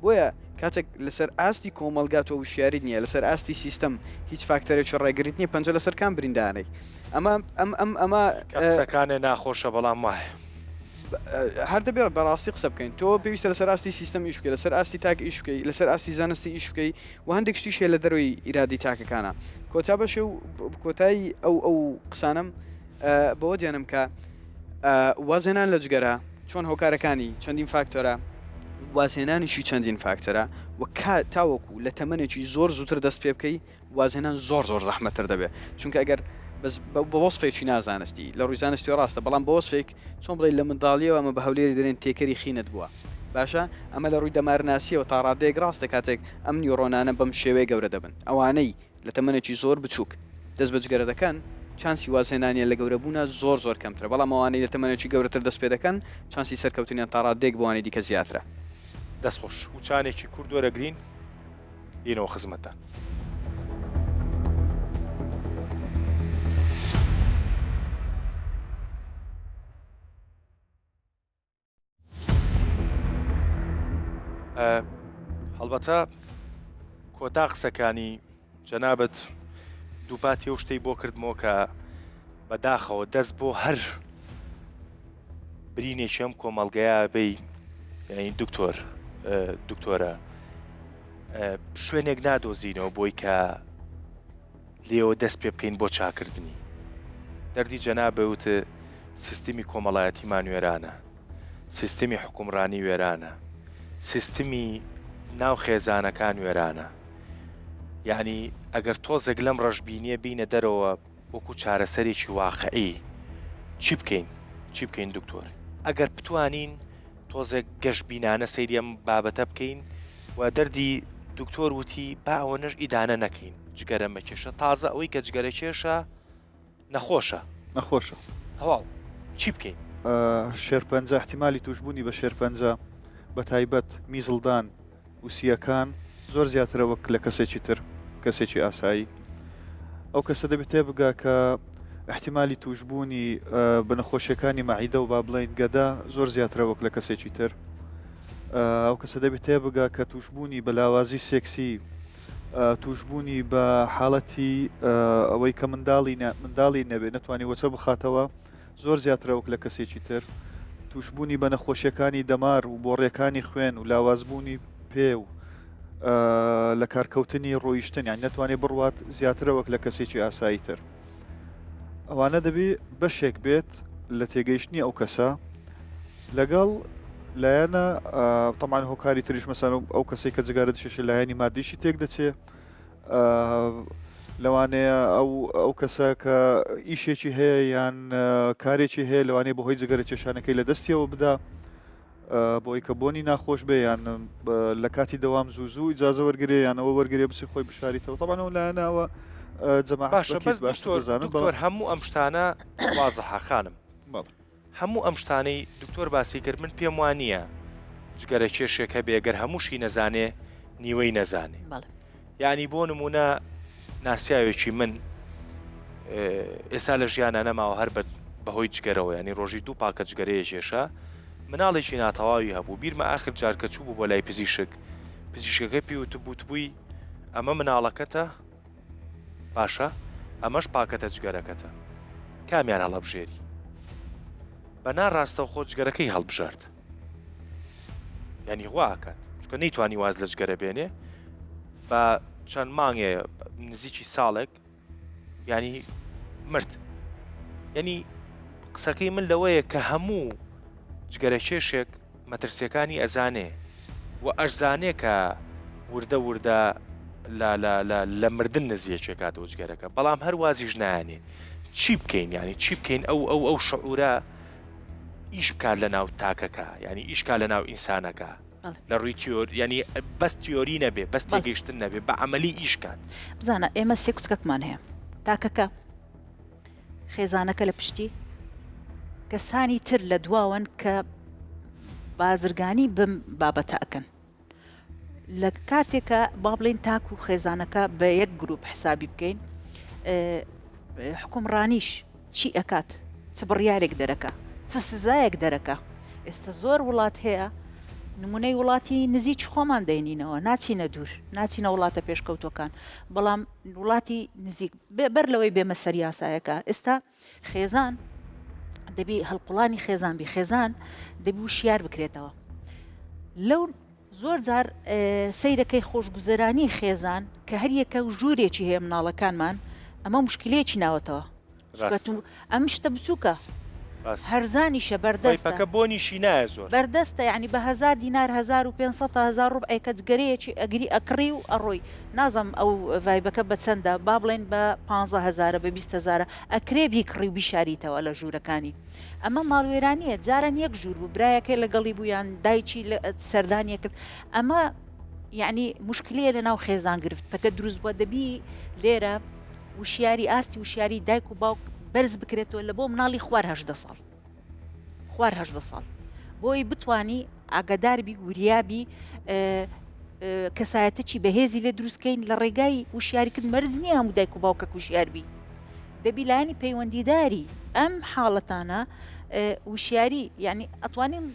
بۆیە کاتێک لەسەر ئاستی کۆمەلگاتەوە وشیاری نییە لەسەر ئاستی سیستەم هیچ فاکتەرێکی ڕێگریت نیە پەنجە لەسەر کام بریندانەی ئەمە قسەکانێ ناخۆشە بەڵام وایە هەر دەبێت بەڕاستی قسە بکەین تۆ پێویستە لەسەر ئاستی سیستم ئیش بکەی لەسەر ئاستی تاک ئیش بکەی لەسەر ئاستی زانستی ئیش بکەی و هەندێک شتیشێ لە دەروی ئیرادی تاکەکانە کۆتا بەشێ و کۆتایی ئەو قسانم بەوە دیانم کە وازێنان لە جگەرە چۆن هۆکارەکانی چەندین فاکتۆرە وازێنانیشی چەندین فاکتەرە و تاوەکو لە تەمەنێکی زۆر زووتر دەست پێ بکەی وازێنان زۆر زەحمەتتر دەبێت چونکە ئەگەر بە وەسفێکی نازانستی لە ڕووی زانستی ڕاستە بەڵام بە وەسفێک چۆن بڵێ لە منداڵیەوە ئەمە بە هەولێری دەرێن تێکەری خینت بووە باشە ئەمە لە ڕووی دەمارناسیەوە تا ڕادەیەک ڕاستە کاتێک ئەم نیۆڕۆنانە بەم شێوەیە گەورە دەبن ئەوانەی لە تەمەنێکی زۆر بچووک دەست بە جگەرە دەکەن چانسی وازێنانیان لە گەورەبوونە زۆر کەمترە بەڵام ئەوانەی لە تەمەنێکی گەورەتر دەست پێ دەکەن چانسی سەرکەوتنیان تا ڕادەیەک بۆوانی دیکە زیاترە دەستخۆش و چانێکی کورد وەرەگرین ئینەوە خزمەتە هەڵبەتە کۆتا قسەکانی جەنابەت دووپاتی ئەو شتەی بۆ کردمەوە کە بەداخەوە دەست بۆ هەر برینێکی ئەم کۆمەڵگەیە بەی دکتۆرە شوێنێک نادۆزینەوە بۆی کە لێەوە دەست پێ بکەین بۆ چاکردنی دەردی جەنابە وتە سیستمی کۆمەڵایەتیمان وێرانە سیستمی حکومڕانی وێرانە سیستمی ناو خێزانەکان وێرانە یعنی ئەگەر تۆزێک لەم ڕەشبینیە بینە دەرەوە وەکو چارەسەرێکی واقعی چی بکەین دکتۆر ئەگەر بتوانین تۆزێک گەشتبینانە سەیریم بابەتە بکەین و دەردی دکتۆر وتی با ئەوە نەش ئیدانە نەکەین جگەرە مەکێشە تازە ئەوەی کە جگەرە کێشە نەخۆشە تەواو چی بکەین شێرپەنجە احتیمالی توشبوونی بە شێرپەنجە بە تایبەت میزڵدان وسیەکان زۆر زیاترە وەک لە کەسێکی تر کەسێکی ئاسایی ئەو کەسە دەبێت تێبگا کە احتیمالی توشبوونی بە نەخۆشیەکانی مەعیدە و با بڵێن گەدا زۆر زیاترە وەک لە کەسێکی تر ئەو کەسە دەبێت تێبگا کە توشبوونی بە لاوازی سێکسی توشبوونی بە حاڵەتی ئەوەی کە منداڵی نەبێت نەتوانێت وەچە بخاتەوە زۆر زیاترە وەک لە کەسێکی تر توشبوونی بە نەخۆشیەکانی دەمار و بۆڕیەکانی خوێن و لاوازبوونی پێ و لە کارکەوتنی ڕۆیشتن یان نەتوانێت بڕوات زیاترە وەک لە کەسێکی ئاسایی تر ئەوانە دەبێت بەشێک بێت لە تێگەیشتنی ئەو کەسە لەگەڵ لایەنە تەمان هۆکاری تریش مەسەن ئەو کەسێک کە جگارە دشێش لایەنی مادیشی تێک دەچێ لەوانەیە ئەو کەسە کە ئیشێکی هەیە یان کارێکی هەیە لەوانەیە بەهۆی جگەرە کێشانەکەی لە دەستیەوە بدا بۆی کە بۆنی ناخۆش بێ یان لە کاتی دەوام زوو ئیجازە وەرگێ یانەوە وەرگێ بچی خۆی بشاریتەوە تەبانەوە لایەنەوە باشە بەس دکتۆر هەموو ئەم شتانە وازەحا خانم هەموو ئەم شتانەی دکتۆر باسی کرد من پێم وانە جگەرە کێشێکە بێگەر هەمووشی نەزانێ نیوەی نەزانێ یعنی بۆ نمونە ناسیاوێکی من ئێستا لە ژیانە نەماوە هەر بەهۆی جگەرەوە ینی ڕۆژی دوو پاکە جگەرەیە کێشە مناڵێکی ناتەواوی هەبوو بیرمە ئاخر جارکە چوو بوو بۆ لای پزیشکەکە پیوتبووی ئەمە مناڵەکەتە باشە ئەمەش پاکەتە جگەرەکەتە کامیان هەڵەبژێری بەنا ڕاستە خۆ جگەرەکەی هەڵبژارد ینی غواکات چکە نەیتوانی واز لە جگەرە بێنێ بە چەند مانگێ نزیکی ساڵێک ینی مرد ینی قسەکەی من لەوەیە کە هەموو جگەرە کێشێک مەترسیەکانی ئەزانێ و ئەشزانێ کە وردە لە مردن نزیەکێکاتەوە جگەرەکە بەڵام هەر وازیش نایانێ چی بکەین ینی چی بکەین ئەو شعورە ئیش بکات لە ناو تاکەکە ینی ئیشکا لە ناو ئینسانەکە لە ڕووی تیۆر ینی بەس تیۆری نەبێ بەس تێگەیشتن نەبێ بە عملی ئیشکات بزانە ئێمە سێ کوچکەکمان هەیە تاکەکە خێزانەکە لە پشتی کەسانی تر لە دواون کە بازرگانی بم بابەتە ئەکەن لە کاتێکە با بڵێن تاک و خێزانەکە بە یەک گروپ حسابی بکەین حکومڕانیش چی ئەکات چ بڕیارێک دەرەکە چ سزایەک دەرەکە ئێستا زۆر وڵات هەیە نمونەی وڵاتی نزیک خۆمان دەینینەوە ناچینە دوور ناچینە وڵاتە پێشکەوتەکان بەڵام وڵاتی نزیک بەر لەوەی بێمە سەر یاسایەکە ئێستا خێزان دەبی هەڵقوڵانی خێزان بی خێزان دەبی و شیار بکرێتەوە لەو زۆر جار سەیرەکەی خۆشگوزەرانی خێزان کە هەر یەکە و ژوورێکی هەیە مناڵەکانمان ئەمە مشکلەیەکی ناوەتەوە ئەم شتە بچووکە هەرزانیشە بەردەستەکە بۆنیشی نایە زۆر بەردەستە یعنی بە 1000 دینار 1500 ڕوب ئەیکە جگەرەیەکی ئەگری ئەکڕی و ئەڕۆی نازم ئەو ڤایبەکە بە چەندە با بڵێن بە 15,000 بە 20,000 ئەکرێ بیکڕی و بیشاریتەوە لە ژوورەکانی ئەمە ماڵوێرانیە جاران یەک ژوور بوو برایەکەی لەگەڵی بوویان دایکی سەردانیە کرد ئەمە یعنی مشکلەیە لە ناو خێزان گرفتەکە دروست بووە دەبی لێرە وشیاری ئاستی وشیاری دایک و باوک بەرز بکرێتەوە لە بۆ مناڵی خوار 18 ساڵ خوار 18 ساڵ بۆی بتانی ئاگاداربی وریابی کەسایەتەی بەهێزی لێ دروستکەین لە ڕێگای وشیاریکرد مەرز نییە هەموو دایک و باوکە وشیاربی دەبی لایانی پەیوەندیداری ئەم حاڵەتانە وشیاری یعنی ئەتوانین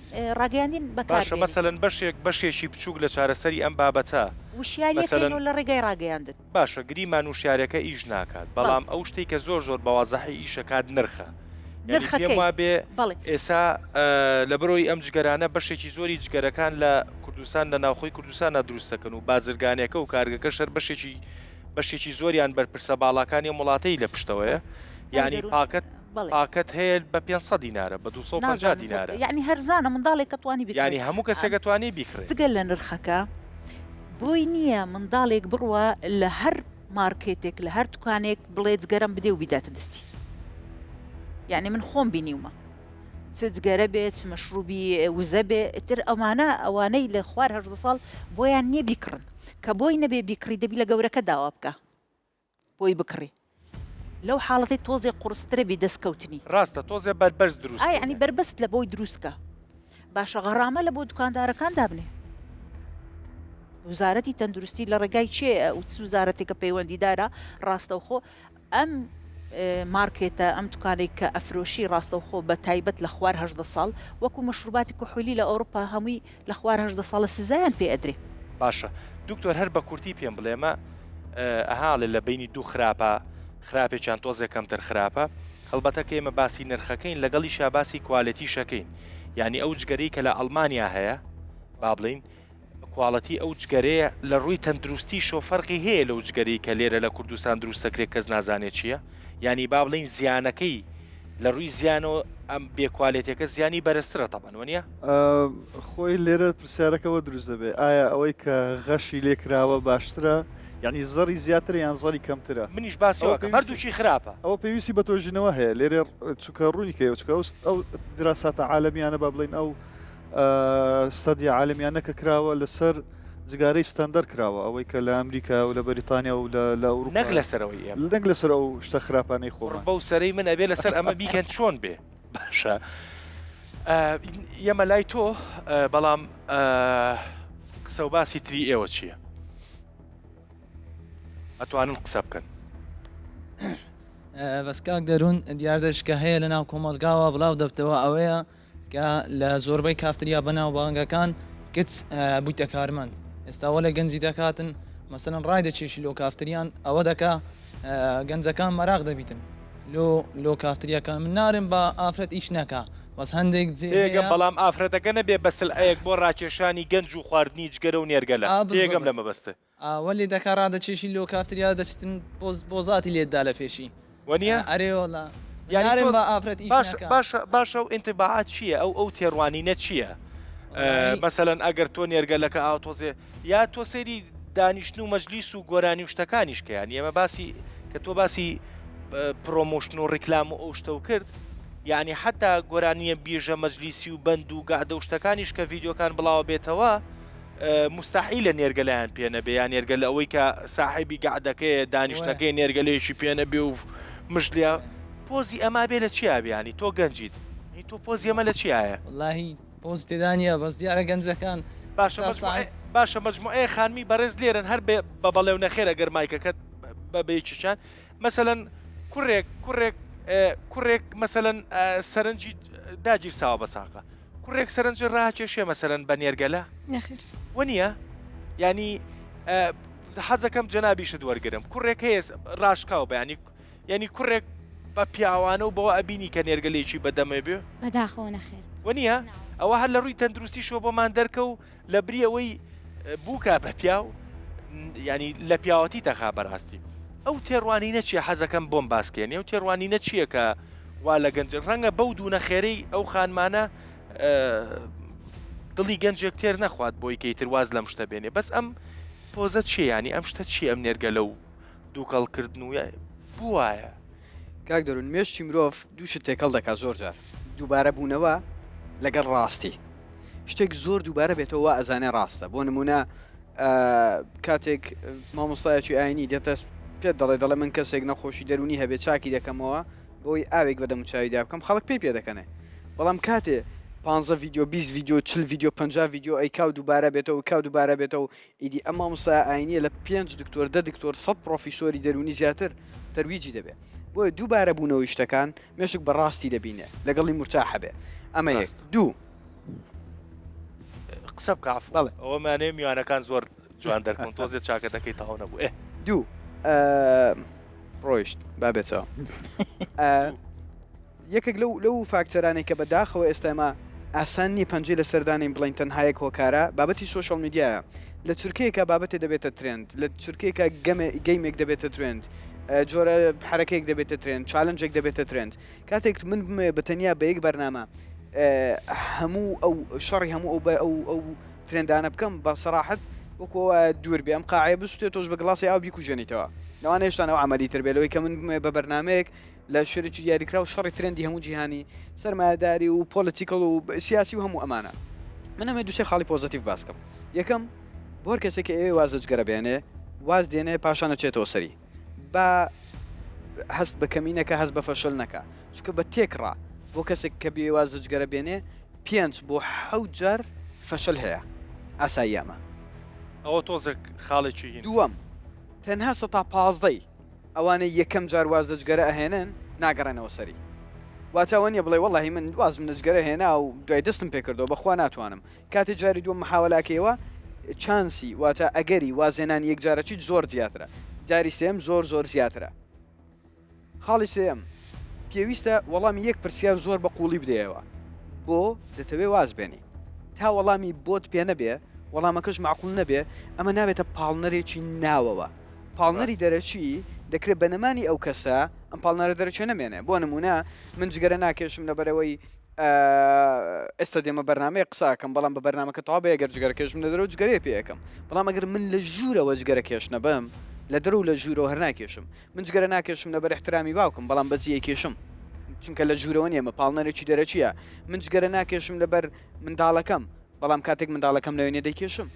ڕاگەیاندین بەکار باشە مەسەلەن بەشێکی بچووک لە چارەسەری ئەم بابەتە وشیاریەکەن لە ڕێگای ڕاگەیاندن باشە گریمان وشارەکە ئیش ناکات بەڵام ئەو شتێک کە زۆر بەوازەحی ئیشەکات نرخە نرخەکەی بێ ئێستا لە بەرۆی ئەم جگەرانە بەشێکی زۆری جگەرەکان لە کوردستان لە ناوخۆی کوردستانە دروستەکەن و بازرگانیەکە و کارگەکە شەر بەشێکی زۆریان بەرپرسە باڵاکانی وڵاتەی لە پشتەوەیە یعنی پاکەت هەیە بە 500 دینارە بە 250 دینارە یعنی هەرزانە منداڵێک کە توانی بکرێت یعنی هەموو کەسێکە توانی بیکرێت جگەل لە نرخەکە بۆی نییە منداڵێک بڕوە لە هەر مارکێتێک لە هەر دوکانێک بڵێ جگەرم بدێ و بیداتە دەستی یعنی من خۆم بینیومە چ جگەرە بێت چ مەشروبی وزە بێ تر ئەوانەی لە خوار 18 ساڵ بۆیان نییە بیکڕن کە بۆی نەبێ بیکڕی دەبی لە گەورەکە داوا بکە بۆی بکڕی لەو حاڵەتی تۆزێ قورسترە بی دەستکەوتنی ڕاستە تۆزێ بەربەرز دروست ینی بربەست لە بۆی دروستکە باشە غەڕامە لە بۆ دوکاندارەکان دابنێ وزارەتی تەندروستی لە ڕێگای چێ و وزارەتێکە پەیوەندیدارە ڕاستەوخۆ ئەم مارکێتە ئەم دوکانێک کە ئەفرۆشی ڕاستەوخۆ بە تایبەت لە خوار 18 ساڵ وەکو مەشروباتی کوحولی لە ئەوروپا هەمووی لە خوار 18 ساڵە سزایان پێ ئەدرێ باشە دکتۆر هەر بە کورتی پێم بڵێمە ئەهاڵێ لە بینی دوو خراپێکیان تۆزێک کەمتر خراپە هەڵبەتە کە ئێمە باسی نرخەکەین لەگەڵی شاباسی کواڵەتی شەکەین یعنی ئەو جگەرەی کە لە ئەڵمانیا هەیە با بڵین کواڵەتی ئەو جگەرەیە لە ڕووی تەندروستی شۆفەرقی هەیە لەو جگەرەی کە لێرە لە کوردستان دروستەکرێت کەس نازانێت چییە یعنی با بڵین زیانەکەی لە ڕووی زیانەوە ئەم بێکوالێتەکە زیانی بەرزترە تەبەن وەنیە؟ خۆی لێرە پرسیارەکەەوە دروست دەبێت ئایا ئەوەی کە غەشی لێکراوە باشترە یعنی زەڕی زیاتر یان زەری کەمترە منیش باسیەوەکەم هەردووچی خراپە ئەوە پێویستی بە تۆژینەوە هەیە لێرێ چکە ڕوونی کەوە چکە ئەو دراساتە عالەمیانە با بڵین ئەو سەدی عالەمیانە کە کراوە لەسەر جگارەی ستاندەر کراوە ئەوەی کە لە ئەمریکا و لە بەریتانیا و لە ئەوروپا نەک لەسەرەوەی ئێمە نەک لەسەر ئەو شتە خراپانەی خۆمان بەو سەرەی من ئەبێ لەسەر ئەمە بیکەن چۆن بێ باشە ئێمە لای تۆ بەڵام قسە و باسی تری ئێوە چییە؟ ئەتوانن قسە بکەن بەس کاک دەروون دیار دەشکە هەیە لە ناو کۆمەلگاوە بڵاو دەبتەوە ئەوەیە کە لە زۆربەی کافتریا بەناو بانگەکان کچ بوویتە کارمەند ئێستاوە لە گەنجی دەکاتن مەسەرەن ڕای دەچێشی لۆ کافتریان ئەوە دەکا گەنجەکان مەراق دەبیتن لۆ کافتریەکان من نارم بە ئافرەت ئیش نەکە بەس هەندێک تێگەم بەڵام ئافرەتەکە نەبێ بەسل ئەیەک بۆ ڕاکێشانی گەنج و خواردنی جگەرە و نێرگەلە تێگەم لەمە بەستە وەلی دەکا ڕادەچێشی لۆ کافتریا دەچتن بۆزاتی لێتدا لە پێشی وەنیە؟ ئەرێوەڵا نارم بە ئافرەت ئیش نەکە باشە و ئینتباعات چییە ئەو تێڕوانینە چییە؟ مەسەلەن ئەگەر تۆ نێرگەلەکە ئاوتۆزێ یا تۆ سەیری دانیشتن و مەجلیس و گۆرانی و شتەکانیش کەیان ئێمە باسی کە تۆ باسی پرۆمۆشن و ڕیکلام و ئەو شتە و کرد یعنی حتا گۆرانیە بیژە مەجلیسی و بند و گادە و شتەکانیش کە ڤیددیۆکان بڵاوە بێتەوە مستحیل لە نێرگەلایان پێنەبێ یان نێرگەل ئەوەی کە ساحیبی گعدەکەی دانیشتەکەی نێرگەلەیەشی پێنەبێ و مژلیا پۆزی ئەما بێ لە چیا بیانی تۆ گەنجیت تۆ پۆزی ئەمە لە چیایە؟ واللهی پۆز تێدانە بەس دیارە گەنجەکان باشە مجموعەیە خانمی بەڕێز لێرن هەر بە بەڵێو نەخێرە گەرمایکەکەت بە بەیەکیشان مەسەلەن کوڕێک مەسەلەن سەرنجی داگیر ساوە بە ساقە کوڕێک سەرنج ڕاکێشێ مەسەلەن بە نێرگەلە وەنیە ینی حەزەکەم جەنابیشت وەرگرم کوڕێک هەیە ڕاشکاو بەیانی ینی کوڕێک بە پیاوانە و بەوە ئەبینی کە نێرگەلێکی بەدەمێ بێ بەداخەوە نەخێر وەنیە ئەوە هەر لە ڕووی تەندروستی شۆ بۆمان دەرکە و لە بریەوەی بووکە بە پیاو ینی لە پیاوەتی تەخا بەڕاستی ئەو تێڕوانینە چیە حەزەکەم بۆم باسکێنێ و تێڕوانینە چییە کە وا لە گەنج ڕەنگە بەو دوو نەخێرەی ئەو خانمانە دڵی گەنجێک تێر نەخوات بۆی کەیتر واز لەم شتە بێنێ بەس ئەم پۆزە چیە ینی ئەم شتە چی ئەم نێرگەلە و دووکەڵکردن و بوایە کاک دەروون مێشتی مرۆڤ دووشت تێکەڵ دەکات زۆر جار دووبارە بوونەوە لەگەڵ ڕاستی شتێک زۆر دووبارە بێتەوە ئەزانێ ڕاستە بۆ نمونە کاتێک مامۆستایەکی ئاینی دێتە پێت دەڵێ من کەسێک نەخۆشی دەرونی هەبێت چاکی دەکەمەوە بۆی ئاوێک بەدەم چاویدا بکەم خەڵک پێ دەکەنێ بەڵام کاتێ 15 ڤیددیۆ 20 ڤیددیۆ 40 ڤیددیۆ 50 ڤیددیۆ ئەی کاو دووبارە بێتەوە کاو دووبارە بێتەوە ئیدی ئەم مامۆستای ئاینیە لە 5 دکتۆر 10 دکتۆر 100 پرۆفیسۆری دەرونی زیاتر تەرویجی دەبێت بۆیە دووبارە بوونەوەی شتەکان مێشک بەڕاستی دەبینێ لەگەڵی مرتاح بێ ئەمە یەک دوو قسە بکاف بەڵێ ئەوەمانێ میوانەکان زۆر جوان دەرکەون تۆزێت چاکە دەکەی تاو نەبوو دوو ڕۆیشت بابێتەوە یەکێک لەو فاکتەرانێک کە بەداخەوە ئێستاما ئاسان نیە پەنجەی لە سەردانین بڵین تەنهایەک هۆکارە بابەتی سوۆشەڵ میدیایە لە چورکەیەکە بابەتێ دەبێتە ترند لە چورکەیەکە گەیمێک دەبێتە ترند جۆرە حرەکەیەک دەبێتە ترند چالنجێک دەبێتە ترند کاتێک من بەتەنیا بە یەک بەرنامە هەموو ئەو شەڕی هەموو ئەو ترندانە بکەم بە سەراحەت وەکەوە دوور بێ ئەم قاعەیە بستێت تۆش بە گڵاسی ئاو بیکوژێنیتەوە لەوانە هێشتا ئەو عملی تر بێ لەوەی کە من بە بەرنمەیەک لە شوێنێکی دیاریکرا و شەڕی ترندی هەموو جیهانی سەرمایهداری و پۆلیتیکڵ و سیاسی و هەموو ئەمانە من ئەمە دووسێ خاڵی پۆزتیڤ باسکەم یەکەم بۆ هەر کەسێک ئێوێ وازجگەرە بێنێ واز دێنێ پاشانە چێتەوە سەری بە هەست بە کەمینەکە هەست بە فەشل نەکە چونکە بە تێکڕا بۆ کەسێک کە بێ وازجگەرە بێنێ 5 بۆ 7 جار فەشل هەیە ئاساییامە ئەوە تۆزێک خاڵێکی هین دووەم تەنها 15 ئەوانەی یەکەم جار وازدەجگەرە ئەهێنن ناگەڕێنەوە سەری واتەوە نیە بڵێ وەڵی من وازم نەجگەرە هێنا و دوای دەستم پێکردەوە بەخوا ناتوانم کاتێ جاری دووەم محاوەلاکەیەوە چانسی واتە ئەگەری وازێنان یەک جارەچیت زۆر زیاترە جاری سێم زۆر زیاترە خاڵی سێم پێویستە وەڵامی یەک پرسیار زۆر بە قوڵی بدەیەوە بۆ دەتەوێ واز بێنی تا وەڵامی بۆت پێ نەبێ وەڵامەکەش معقول نەبێ ئەمە نابێتە پاڵنەرێکی ناوەوە پاڵنەری دەرەچی دەکرێت بەنەمانی ئەو کەسە ئەم پاڵنەرە دەرەچێ نەمێنێ بۆ نمونە من جگەرە ناکێشم لەبەرەوەی ئێستا دێمە بەرنمەیە قساکەم بەڵام بە بەرنمەکە تەوا بە ئەگەر جگەرە کێشم لە دەرەوە جگەرێ پێەکەم بەڵام ئەگەر من لە ژوورەوە جگەرە کێشنە بم لە دەرەوە لە ژوورەوە هەر ناکێشم من جگەرە ناکێشم لەبەر احترامی باوکم بەڵام بەجیە کێشم چونکە لە ژوورەوە نیە مەپاڵنەرێکی دەرەچیە من جگەرە ناکێشم لەبەر منداڵەکەم بەڵام کاتێک منداڵەکەم لەوێنێ دەیکێشم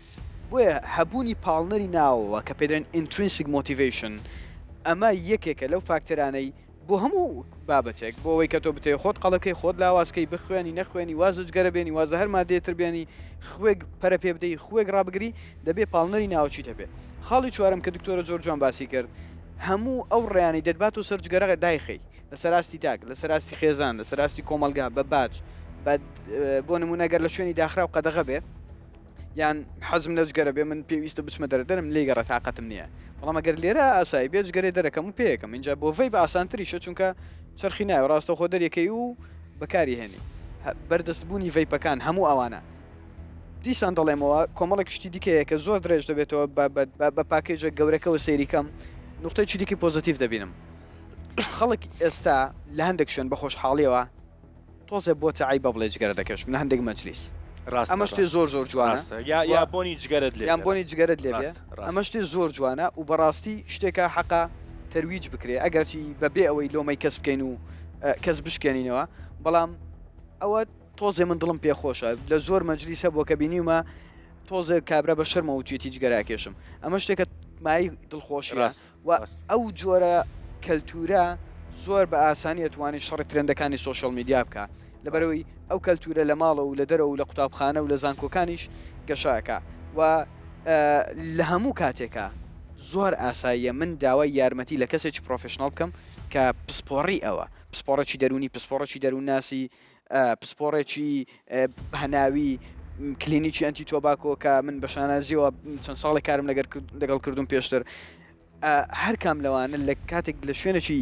بۆیە هەبوونی پاڵنەری ناوەوە کە پێدرێن intrinsic motivation ئەمە یەکێکە لەو فاکتەرانەی بۆ هەموو بابەتێک بۆ ئەوەی کە تۆ بتێ خۆت قەڵەکەی خۆت لاوازکەی بخوێنی نەخوێنی وازە جگەرە بێنی وازە هەر مادێتر بێنی خوێک پەرە پێ بدەی خوێک ڕابگری دەبێ پاڵنەری ناوچی هەبێ خاڵی چوارم کە دکتۆرە زۆر جوان باسی کرد هەموو ئەو ڕێیانی دەتبات و سەر جگەرە دایخی لەسەر راستی تاک لەسەر راستی خێزان لەسەر راستی کۆمەلگا بە باج بۆ نمونەگەر لە شوێنی داخرا و قەدەغە بێ یان حەزم لە جگەرە بێ من پێویستە بچمە دەرم لێگەڕە تااقەتم نییە بەڵام ئەگەر لێرە ئاسایی بێ جگەرێ دەرەکەم و پێیەکەم اینجا بۆ vەی بە ئاسانتریشە چونکە چرخی نایە ڕاستە خۆ دەرێکەی و بەکاری هێنی بەردەستبوونی vەیپەکان هەموو ئەوانە دیسان دەڵێمەوە کۆمەڵێک شتی دیکەیە کە زۆر درێژ دەبێتەوە بە پاکێجە گەورەکەەوە سەیریکەم نقطەی دیکەی پۆزتیف دەبینم خەڵک ئێستا لە هەندێک شوێن بە خۆشحاڵیەوە تۆزێ بۆتە عیب بڵێ جگەرە دەکەش لە هەندێک مەجلیس ئەمە شتێ زۆر جوانە یا بۆنی جگەرت لێ یان بۆنی جگەرت لێ ئەمە شتێ زۆر جوانە و بەڕاستی شتێکە حەقا تەرویج بکرێ ئەگەرچی بەبێ ئەوەی لۆمەی کەس بکەین و کەس بشکێنینەوە بەڵام ئەوە تۆزێ من دڵم پێخۆشە لە زۆر مەجلیسە بۆ کە بینیمە تۆزێ کابرا بە شەرمە و توێتی جگەراکێشم ئەمە شتێکە مای دڵخۆشی و ئەو جۆرە کەلتورە زۆر بە ئاسانی ئەتوانێت شەڕی ترندەکانی سوۆشەڵ میدیا بکە لەبەرەوەی ئەو کەلتورە لە ماڵە و لە دەرەوە و لە قوتابخانە و لە زانکۆکانیش گەشاکە و لە هەموو کاتێکە زۆر ئاساییە من داوای یارمەتی لە کەسێکی پرۆفشنال بکەم کە پسپۆڕی ئەوە پسپۆڕێکی دەرونی پسپۆڕێکی دەروون ناسی پسپۆڕێکی هەناوی کلینیکی ئەنتی تۆباکۆ کە من بە شانازیەوە چەند ساڵی کارم لەگەڵ کردوم پێشتر هەر کام لەوانە لە کاتێک لە شوێنێکی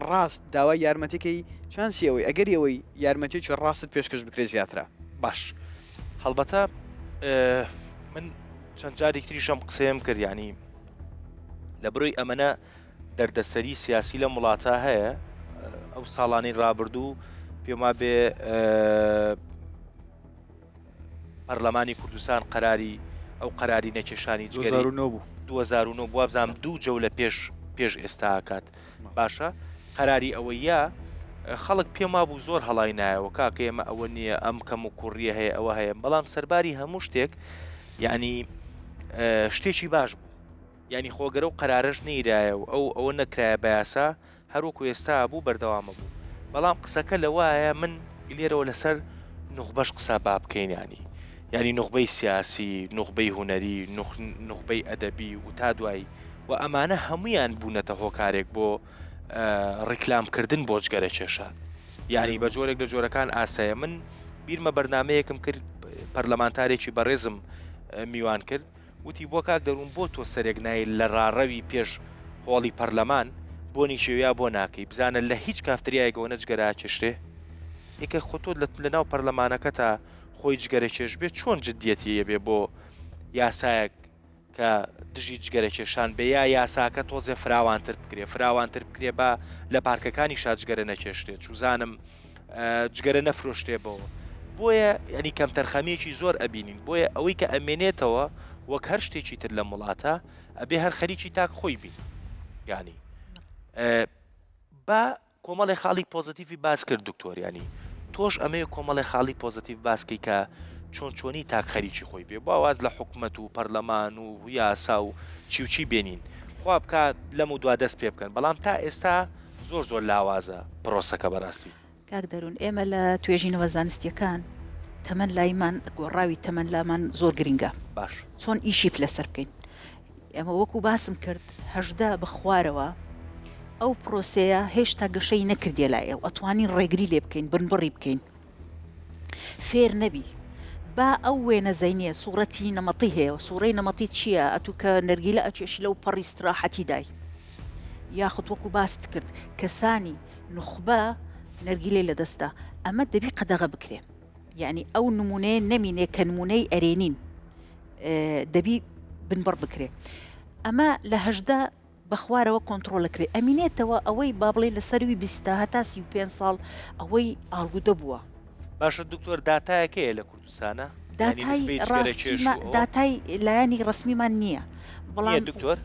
ڕاست داوای یارمەتێکی چانسیەوەی ئەگەری ئەوەی یارمەتێکی ڕاستت پێشکەش بکرێ زیاترە باش هەڵبەتە من چەند جارێک تریشەم قسەیەم کرد ینی لە بڕۆی ئەمەنە دەردەسەری سیاسی لە وڵاتە هەیە ئەو ساڵانی ڕابردوو پێما بێ پەرلەمانی کوردستان قەراری ئەو قەراری نەکێشانی جگەری 2009 بووە بزانام 2 جەو لە پێش ئێستا کات باشە قەراری ئەوەیە خەڵک پێما بوو زۆر هەڵای نایەوە کاکە ئێمە ئەوە نییە ئەم کەم و کوڕیە هەیە ئەوە هەیە بەڵام سەرباری هەموو شتێک یعنی شتێکی باش بوو ینی خۆگەرە و قەرارەش نەیرایە و ئەوە نەکرایە بە یاسا هەروەکو ئێستا بوو بەردەوامە بوو بەڵام قسەکە لەوایە من لێرەوە لەسەر نوخبەش قسە با بکەین ینی نوخبەی سیاسی نوخبەی هوەری نوخبەی ئەدەبی و تا دوایی و ئەمانە هەمویان بوونەتە هۆکارێک بۆ ڕیکلامکردن بۆ جگەرە کێشان یعنی بە جۆرێک لە جۆرەکان ئاسایە من بیرمە بەرنمەیەکم کرد پەرلەمانتارێکی بەڕێزم میوان کرد وتی بۆ کاک دەروون بۆ تۆ سەرێک نای لە ڕاڕەوی پێش هۆڵی پەرلەمان بۆنی شێویا بۆ ناکەی بزانە لە هیچ کافتریایەکەوە نەجگەرا کێشتێ ئێکە خۆتۆ لە ناو پەرلەمانەکە تا خۆی جگەرە کێش بێت چۆن جددیەتی بێ بۆ یاسایەک کە دژی جگەرە کێشان بێ یا یاساکە تۆزێ فراوانتر بکرێ بە لە پارکەکانی شاجگەرە نەکێشتێت چوزانم جگەرە نەفرۆشتێ بەوە بۆیە ینی کەم تەرخەمیەکی زۆر ئەبینین بۆیە ئەوەی کە ئەمێنێتەوە وەک هەر شتێکی تر لە وڵاتە ئەبێ هەر خەریکی تاک خۆی بین ینی بە کۆمەڵی خاڵی پۆزتیڤی باس کرد دکتۆریانی تۆش ئەمەیە کۆمەڵی خاڵی پۆزتیڤ باسکەی کە چۆنی تاک خەریکی خۆی بێ بۆ واز لە حکومەت و پەرلەمان و یاسا و چی بێنین خوا بکات لەم و دوا دەست پێ بکەن بەڵام تا ئێستا زۆر لاوازە پرۆسەکە بەڕاستی کاک دەروون ئێمە لە توێژینەوە زانستیەکان تەمەەن لایمان گۆڕاوی تەمەەن لامان زۆر گرنگە باش چۆن ئیشیف لەسەر بکەین ئێمە وەکو باسم کرد هەژدا بخوارەوە ئەو پرۆسەیە هێشتا گەشەی نەکردێ لای ئەو ئەتوانین ڕێگری لێ بکەین بنبڕی بکەین فێر نەبی با ئەو وێنە زەینێ سوورەتی نەمەتی هەیە سوورەی نەمەتی چییە ئەتو کە نەرگیلە ئەچێشی لەو پەڕی استراحەتی دای یاخود وەکو باست کرد کەسانی نخبە نەرگیلەی لە دەستا ئەمە دەبی قەدەغە بکرێ یعنی ئەو نمونەیە نەمینێ کە نمونەی ئەرێنین دەبی بنبڕ بکرێ ئەمە لە هەژدا بەخوارەوە کۆنتترۆلەکرێت ئەمینێتەوە ئەوەی با بڵێ لە سەروی 20 هەتا 35 ساڵ ئەوەی ئاڵگودە بووە. باشە دکتۆر داتایەکەیە لە کوردستانە داتای داتای لایەنی ڕسمیمان نییە بەڵام دکتۆر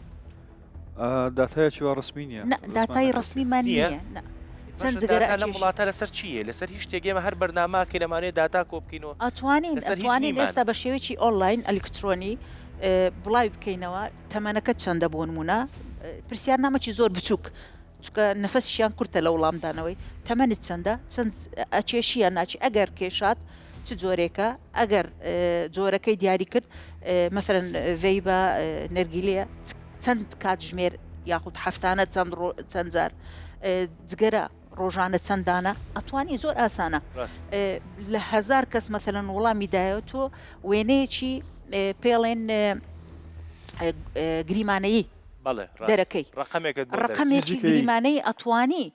داتایەکی وا ڕسمی نییە داتای ڕسمیمان نییە چەند جگەرە لە وڵاتە لەسەر چییە لەسەر هیچ شتێگەمە هەر بەرناماکە لەمانێت داتا کۆبکەینەوە ئەتوانین ئێستا بە شێوەیەکی ئۆنلاین ئەلکترۆنی بڵاوی بکەینەوە تەمەنەکە چەندە بۆ نمونە پرسیار نامەکی زۆر بچووک چکە نەفەسیان کورتە لە وڵامدانەوەی تەمەنت چەندە چەند ئەچێشیە ناچی ئەگەر کێشات چ جۆرێکە ئەگەر جۆرەکەی دیاری کرد مەثلەن vەی بە نەرگیلەیە چەند کاتژمێر یاخود هەفتانە چەند جار جگەرە ڕۆژانە چەندانە ئەتوانی زۆر ئاسانە لە 1000 کەس مەثلەن وەڵامی دایەوە تۆ وێنەیەکی پێڵێن گریمانەیی دەرەکەی ڕقمێکی گریمانەی ئەتوانی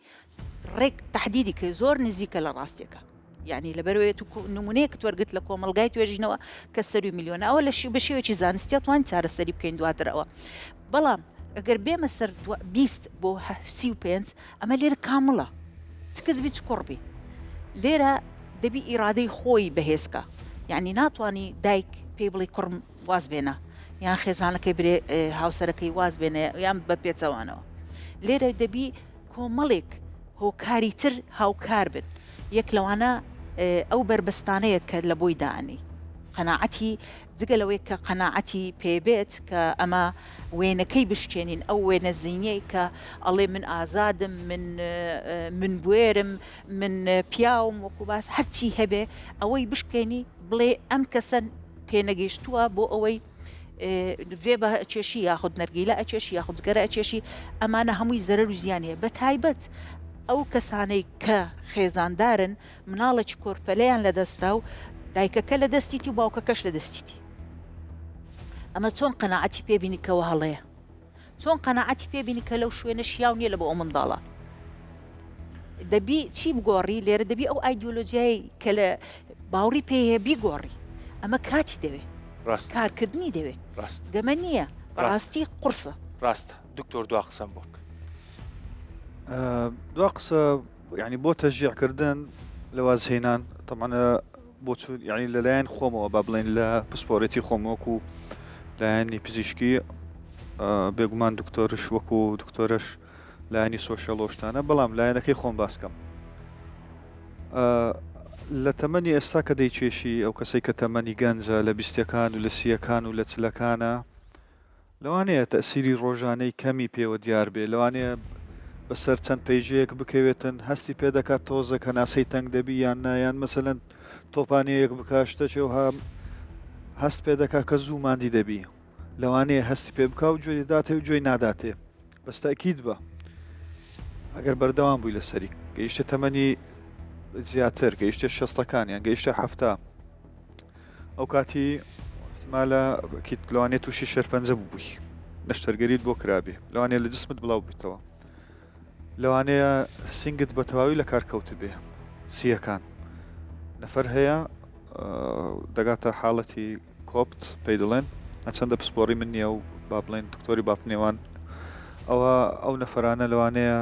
ڕێک تهدیدی کە زۆر نزیکە لە ڕاستێکە یعنی لەبەرەوەی نمونەیەک توەرگت لە کۆمەلگای توێژینەوە کە 100 میلیۆنە ئەوە لە بە شێوەیەکی زانستی توانین چارەسەری بکەین دواترەوە بەڵام ئەگەر بێمە سەر 20 بۆ 35 ئەمە لێرە کامڵە چ کەس بیت کوڕبی لێرە دەبی ئیرادەی خۆی بەهێزکە یعنی ناتوانانی دایک پێی بڵێ کوڕم واز بێنە یان خێزانەکەی برێ هاوسەرەکەی واز بێنێ یان بە پێچەوانەوە لێرە دەبی کۆمەڵێک هۆکاری تر هاوکار بن یەک لەوانە ئەو بربەستانەیە کە لە بۆی داانی قەناعەتی جگە لەوەی کە قەناعەتی پێبێت کە ئەمە وێنەکەی بشکێنین ئەو وێنە زیینەی کە ئەڵێ من ئازادم من بوێرم من پیاوم وەکو باس هەرچی هەبێ ئەوەی بشکێنی بڵێ ئەم کەسە تێنەگەیشتووە بۆ ئەوەی vê بە ئەچێشی یاخود نەرگیلە ئەچێشی یاخود گەرە ئەچێشی ئەمانە هەمووی زەرەر و زیانەیە بە تایبەت ئەو کەسانەی کە خێزاندارن مناڵێکی کۆرپەلەیان لە دەستا و دایکەکە لە دەستیتی و باوکەکەش لە دەستیتی ئەمە چۆن قەناعەتی پێبینی کەەوە هەڵەیە چۆن قەناعەتی پێبینی کە لەو شوێنە شیاو نییە لە بۆ ئەو منداڵە دەبی چی بگۆڕی لێرە دەبی ئەو ئایدۆلۆژیایی کە لە باوڕی پێهەیە بیگۆڕی ئەمە کاتی دەوێت کارکردنی دەوێت دەمە نییە بەڕاستی قورسە ڕاستە دکتۆر دوا قسەم بۆک دوا قسە یعنی بۆ تەشجیعکردن لە وازهێنان طبعا بۆ یعنی لەلایەن خۆمەوە با بڵێن لە پسپۆرەتی خۆمەوەکو لایەنی پزیشکی بێگومان دکتۆرش وەکو دکتۆرش لایەنی سۆشیۆلۆشتانە بەڵام لایەنەکەی خۆم باسکەم لە تەمەنی ئێستا کە دەیچێشی ئەو کەسەی کە تەمەنی گەنجە لە بیستەکان و لە سیەکان و لە چلەکانە لەوانەیە تەسیری ڕۆژانەی کەمی پێوە دیار بێ لەوانەیە بەسەر چەند پەیجەیەک بکەوێتن هەستی پێ دەکات تۆزە کە ناسەی تەنگ دەبی یان نایان مەسەلەن تۆپانەیەک بکاشتەچێوها هەست پێ دەکات کە زوو مادی دەبی لەوانەیە هەستی پێ بکە و گوێی داتێ و گوێی ناداتێ بەستەکیید بە ئەگەر بەردەوام بووی لەسەری گەیشتە تەمەنی زیاتر گەیشتە 60ەکان یان گەیشتە 70 ئەو کاتی احتمالە لەوانێت تووشی شەرپەنجە بووی نەشتەرگەریت بۆ کرابێ لەوانەیە لە جسمت بڵاو بیتەوە لەوانەیە سنگت بە تەواوی لە کارکەوت بێ سیەکان نەفەر هەیە دەگاتە حاڵەتی کۆپت پێی دەڵێن چەندە پسپۆری من نییە و با بڵێن دکتۆری باتنێوان ئەو نەفەرانە لەوانەیە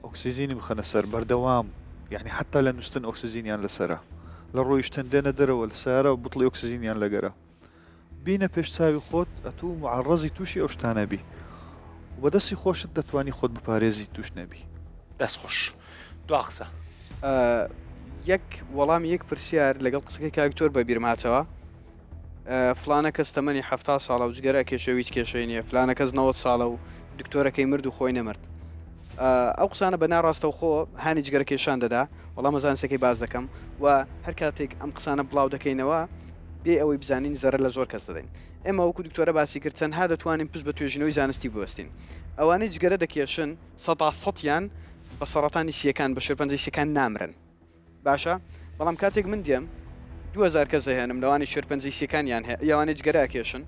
ئۆکسیزینی بخەنە سەر بەردەوام یعنی حتا لە نووسن ئۆکسیزینیان لەسرە لە ڕۆیشتن دێنە دەرەوە لە سارە و بڵی ئۆکسیزینیان لەگەرە بینە پێشچاوی خۆت ئەتوو معڕەزی تووشی ئەو شتانەبی و بەدەستی خۆشت دەتوانی خۆت بپارێزی توش نەبی دەست خۆش دوا قسە یەک وەڵام یەک پرسیار لەگەڵ قسەکەی کاکتۆر بە بیرماتەوە فلانە کەس تەمەنی 70 ساڵە و جگەرە کێشەویت کێشەی نییە فلانە کەس 90 ساڵە و دکتۆرەکەی مرد و خۆی نەمرد ئەو قسانە بە ناڕاستە و خۆ هانی جگەرە کێشان دەدا وەڵام مەزانسەکەی باز دەکەم و هەر کاتێک ئەم قسانە بڵاو دەکەینەوە بێ ئەوەی بزانین زەرە لە زۆر کەس دەدەین ئێمە وەکو دکتۆرە باسی کرد چەند ها دەتوانین پشت بە توێژینەوەی زانستی بوەستین ئەوانەی جگەرە دەکێشن 100%یان بە سەرەتانی سیەکان بە شێرپەنجەی سیەکان نامرن باشە بەڵام کاتێک من دێم 2000 کەس دەهێنم لەوانی شێرپەنجەی سیەکانیان هەیە یاوانەی جگەرە کێشن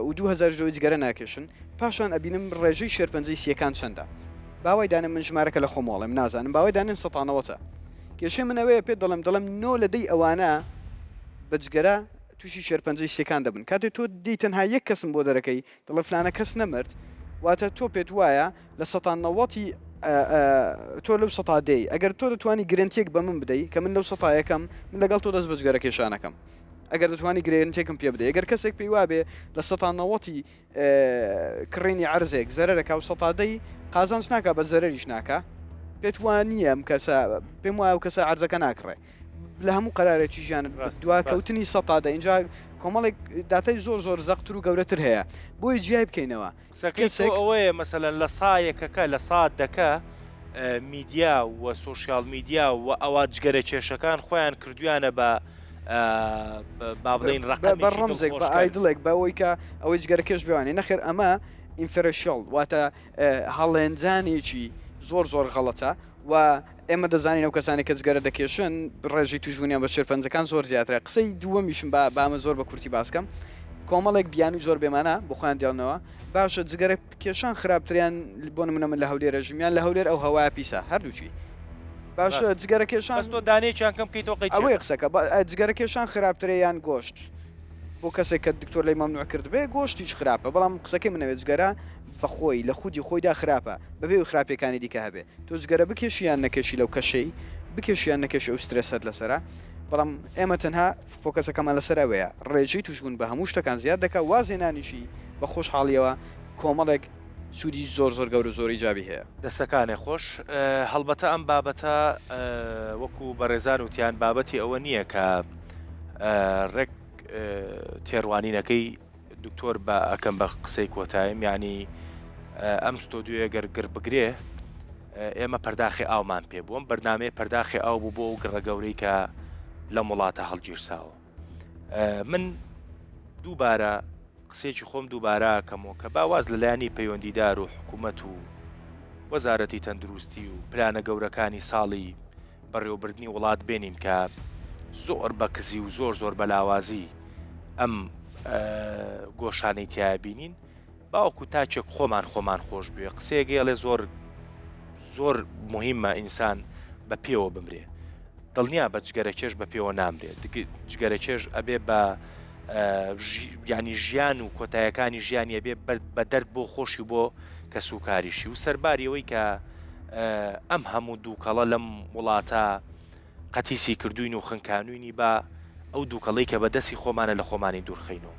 و 2000 ژۆی جگەرە ناکێشن پاشان ئەبینم ڕێژەی شێرپەنجەی سیەکان چەندە باوای دانم من ژمارەکە لە خۆماڵم نازانم باوای دانم 190 کێشەی من ئەوەیە پێ دەڵم نۆ لە دەی ئەوانە بەجگەرە تووشی شێرپەنجەی سیەکان دەبن کاتێک تۆ دی تەنها یەک کەسم بۆ دەرەکەی دڵە فلانە کەس نەمرد واتە تۆ پێت وایە لە 90 تۆ لەو سەدەی ئەگەر تۆ دەتوانی گرنتێک بە من بدەیت کە من لەو سەدەیەکەم من لەگەڵ تۆ دەست بە جگەرە کێشانەکەم ئەگەر دەتوانی گرنتێکم پێ بدەیت ئەگەر کەسێک پێی وابێ لە 90 کڕینی عەرزێک زەرەرەکە و سەدەی قازانج ناکە بە زەرریش ناکە پێت وان نییە ئەم کەسە پێم وایە و کەسە عەرزەکە ناکڕێ لە هەموو قەرارێکی ژیان دواکەوتنی سەدە اینجا کۆمەڵێک داتای زۆر زەقتر و گەورەتر هەیە بۆی جیای بکەینەوە سەکەی ئەوەیە مەسەلەن لە سایەکەکە لە سات دەکە میدیا و سوۆسیال میدیا و ئەوە جگەرە کێشەکان خۆیان کردویانە بە با بڵین بە ڕەمزێک بە ئایدڵێک بەوەی کە ئەوەی جگەرەکەش بوانێ نەخێر ئەمە ئینفرەشیڵ واتە هەڵێنجانێکی زۆر غەڵەتە و ئێمە دەزانین ئەو کەسانی کە جگەرە دەکێشن ڕێژی توژبوونیان بە شێرپەنجەکان زۆر زیاترە قسەی دووەمیشم بامە زۆر بە کورتی باسکەم کۆمەڵێک بیانی زۆر بێمانە بۆ خۆیان دیانەوە باشە جگەرە کێشان خراپتریان بۆ نمونە من لە هەولێر ژمیان لە هەولێر ئەو هەوای پیسە هەردووچی باشە جگەرە کێشان تۆ دانێکیان کەم بکەیتەوە ئەوەی قسەکە جگەرە کێشان خراپتریان گۆشت بۆ کەسێک کە دکتۆر لی مەمنوع کرد بێ گۆشتیش خراپە بەڵام قسەکەی منەوێت جگەرە بەخۆی لە خودی خۆیدا خراپە بەبێ و خراپەکانی دیکە هەبێ تۆ جگەرە بکێشیان نەکەشی لەو کەشەی بکێشیان نەکەشی ئەو سترێسەت لەسرە بەڵام ئێمە تەنها فۆکەسەکەمان لەسەرەوەیە ڕێژەی توشبوون بە هەموو شتەکان زیاد دەکە وازێنانیشی بە خۆشحاڵیەوە کۆمەڵێک سوودی زۆر گەور و زۆری جابی هەیە دەستەکانێ خۆش هەڵبەتە ئەم بابەتە وەکو بەڕێزان وتیان بابەتی ئەوە نییە کە ڕێک تێڕوانینەکەی دکتۆر بە ئەەکەم بە قسەی کۆتایم ینی ئەم ستۆدیۆیە گەرگر بگرێ ئێمە پەرداخی ئاومان پێ بووم بەرنامەیە پەرداخی ئاو بوو بۆ و گڕە گەورەی کە لە وڵاتە هەڵگیرساوە من دووبارە قسێکی خۆم دووبارە کەمەوە کە باواز لەلایانی پەیوەندیدار و حکوومەت و وەزارەتی تەندروستی و پلانە گەورەکانی ساڵی بەڕێوەبردننی وڵات بێنین کە زۆر بە کزی و زۆر بەلاوازی ئەم گۆشانەی تایە بینین باوەکو تاچێک خۆمان خۆش بوێ قسەیەگەڵێ زۆر مهمە ئینسان بە پێوە بمرێ دڵنیا بە جگەرەکێش بە پێوە نامرێت جگەرەکێش ئەبێ بە ینی ژیان و کۆتایەکانی ژیانی ئەبێ بە دەرد بۆ خۆشی بۆ کە سوکاریشی و سەرباریەوەی کە ئەم هەموو دووکەڵە لەم وڵاتە قەتیسی کردوین و خنکانوینی بە ئەو دووکەڵی کە بەدەستی خۆمانە لە خۆمانی دوورخەینەوە.